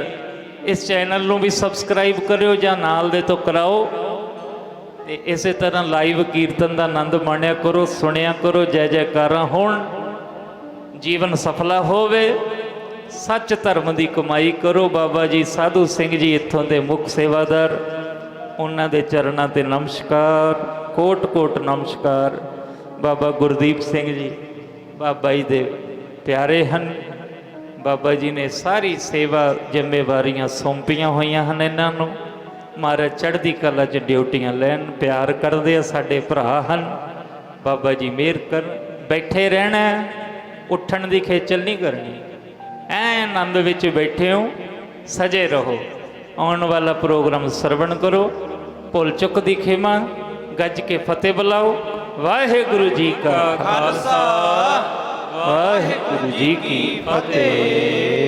A: ਇਸ ਚੈਨਲ ਨੂੰ ਵੀ ਸਬਸਕ੍ਰਾਈਬ ਕਰਿਓ ਜਾਂ ਨਾਲ ਦੇ ਤੋਂ ਕਰਾਓ। ਤੇ ਇਸੇ ਤਰ੍ਹਾਂ ਲਾਈਵ ਕੀਰਤਨ ਦਾ ਆਨੰਦ ਮਾਣਿਆ ਕਰੋ, ਸੁਣਿਆ ਕਰੋ। ਜੈ ਜੈਕਾਰਾਂ ਹੋਣ, ਜੀਵਨ ਸਫਲਾ ਹੋਵੇ, ਸੱਚ ਧਰਮ ਦੀ ਕਮਾਈ ਕਰੋ। ਬਾਬਾ ਜੀ ਸਾਧੂ ਸਿੰਘ ਜੀ ਇੱਥੋਂ ਦੇ ਮੁੱਖ ਸੇਵਾਦਾਰ, ਉਹਨਾਂ ਦੇ ਚਰਨਾਂ ਤੇ ਨਮਸਕਾਰ, ਕੋਟ ਕੋਟ ਨਮਸਕਾਰ। ਬਾਬਾ ਗੁਰਦੀਪ ਸਿੰਘ ਜੀ ਬਾਬਾ ਜੀ ਦੇ ਪਿਆਰੇ ਹਨ। ਬਾਬਾ ਜੀ ਨੇ ਸਾਰੀ ਸੇਵਾ ਜ਼ਿੰਮੇਵਾਰੀਆਂ ਸੌਂਪੀਆਂ ਹੋਈਆਂ ਹਨ ਇਹਨਾਂ ਨੂੰ। ਮਹਾਰਾਜ ਚੜ੍ਹਦੀ ਕਲਾ 'ਚ ਡਿਊਟੀਆਂ ਲੈਣ, ਪਿਆਰ ਕਰਦੇ ਆ, ਸਾਡੇ ਭਰਾ ਹਨ। ਬਾਬਾ ਜੀ ਮਿਹਰ ਕਰ। ਬੈਠੇ ਰਹਿਣਾ, ਉੱਠਣ ਦੀ ਖੇਚਲ ਨਹੀਂ ਕਰਨੀ। ਐ ਆਨੰਦ ਵਿੱਚ ਬੈਠੇ ਹੋ, ਸਜੇ ਰਹੋ। ਆਉਣ ਵਾਲਾ ਪ੍ਰੋਗਰਾਮ ਸਰਵਣ ਕਰੋ। ਭੁੱਲ ਚੁੱਕ ਦੀ ਖਿਮਾ, ਗੱਜ ਕੇ ਫਤਿਹ ਬੁਲਾਓ। ਵਾਹਿਗੁਰੂ ਜੀ ਕਾ ਖਾਲਸਾ, ਵਾਹਿਗੁਰੂ ਜੀ ਕੀ ਫਤਿਹ।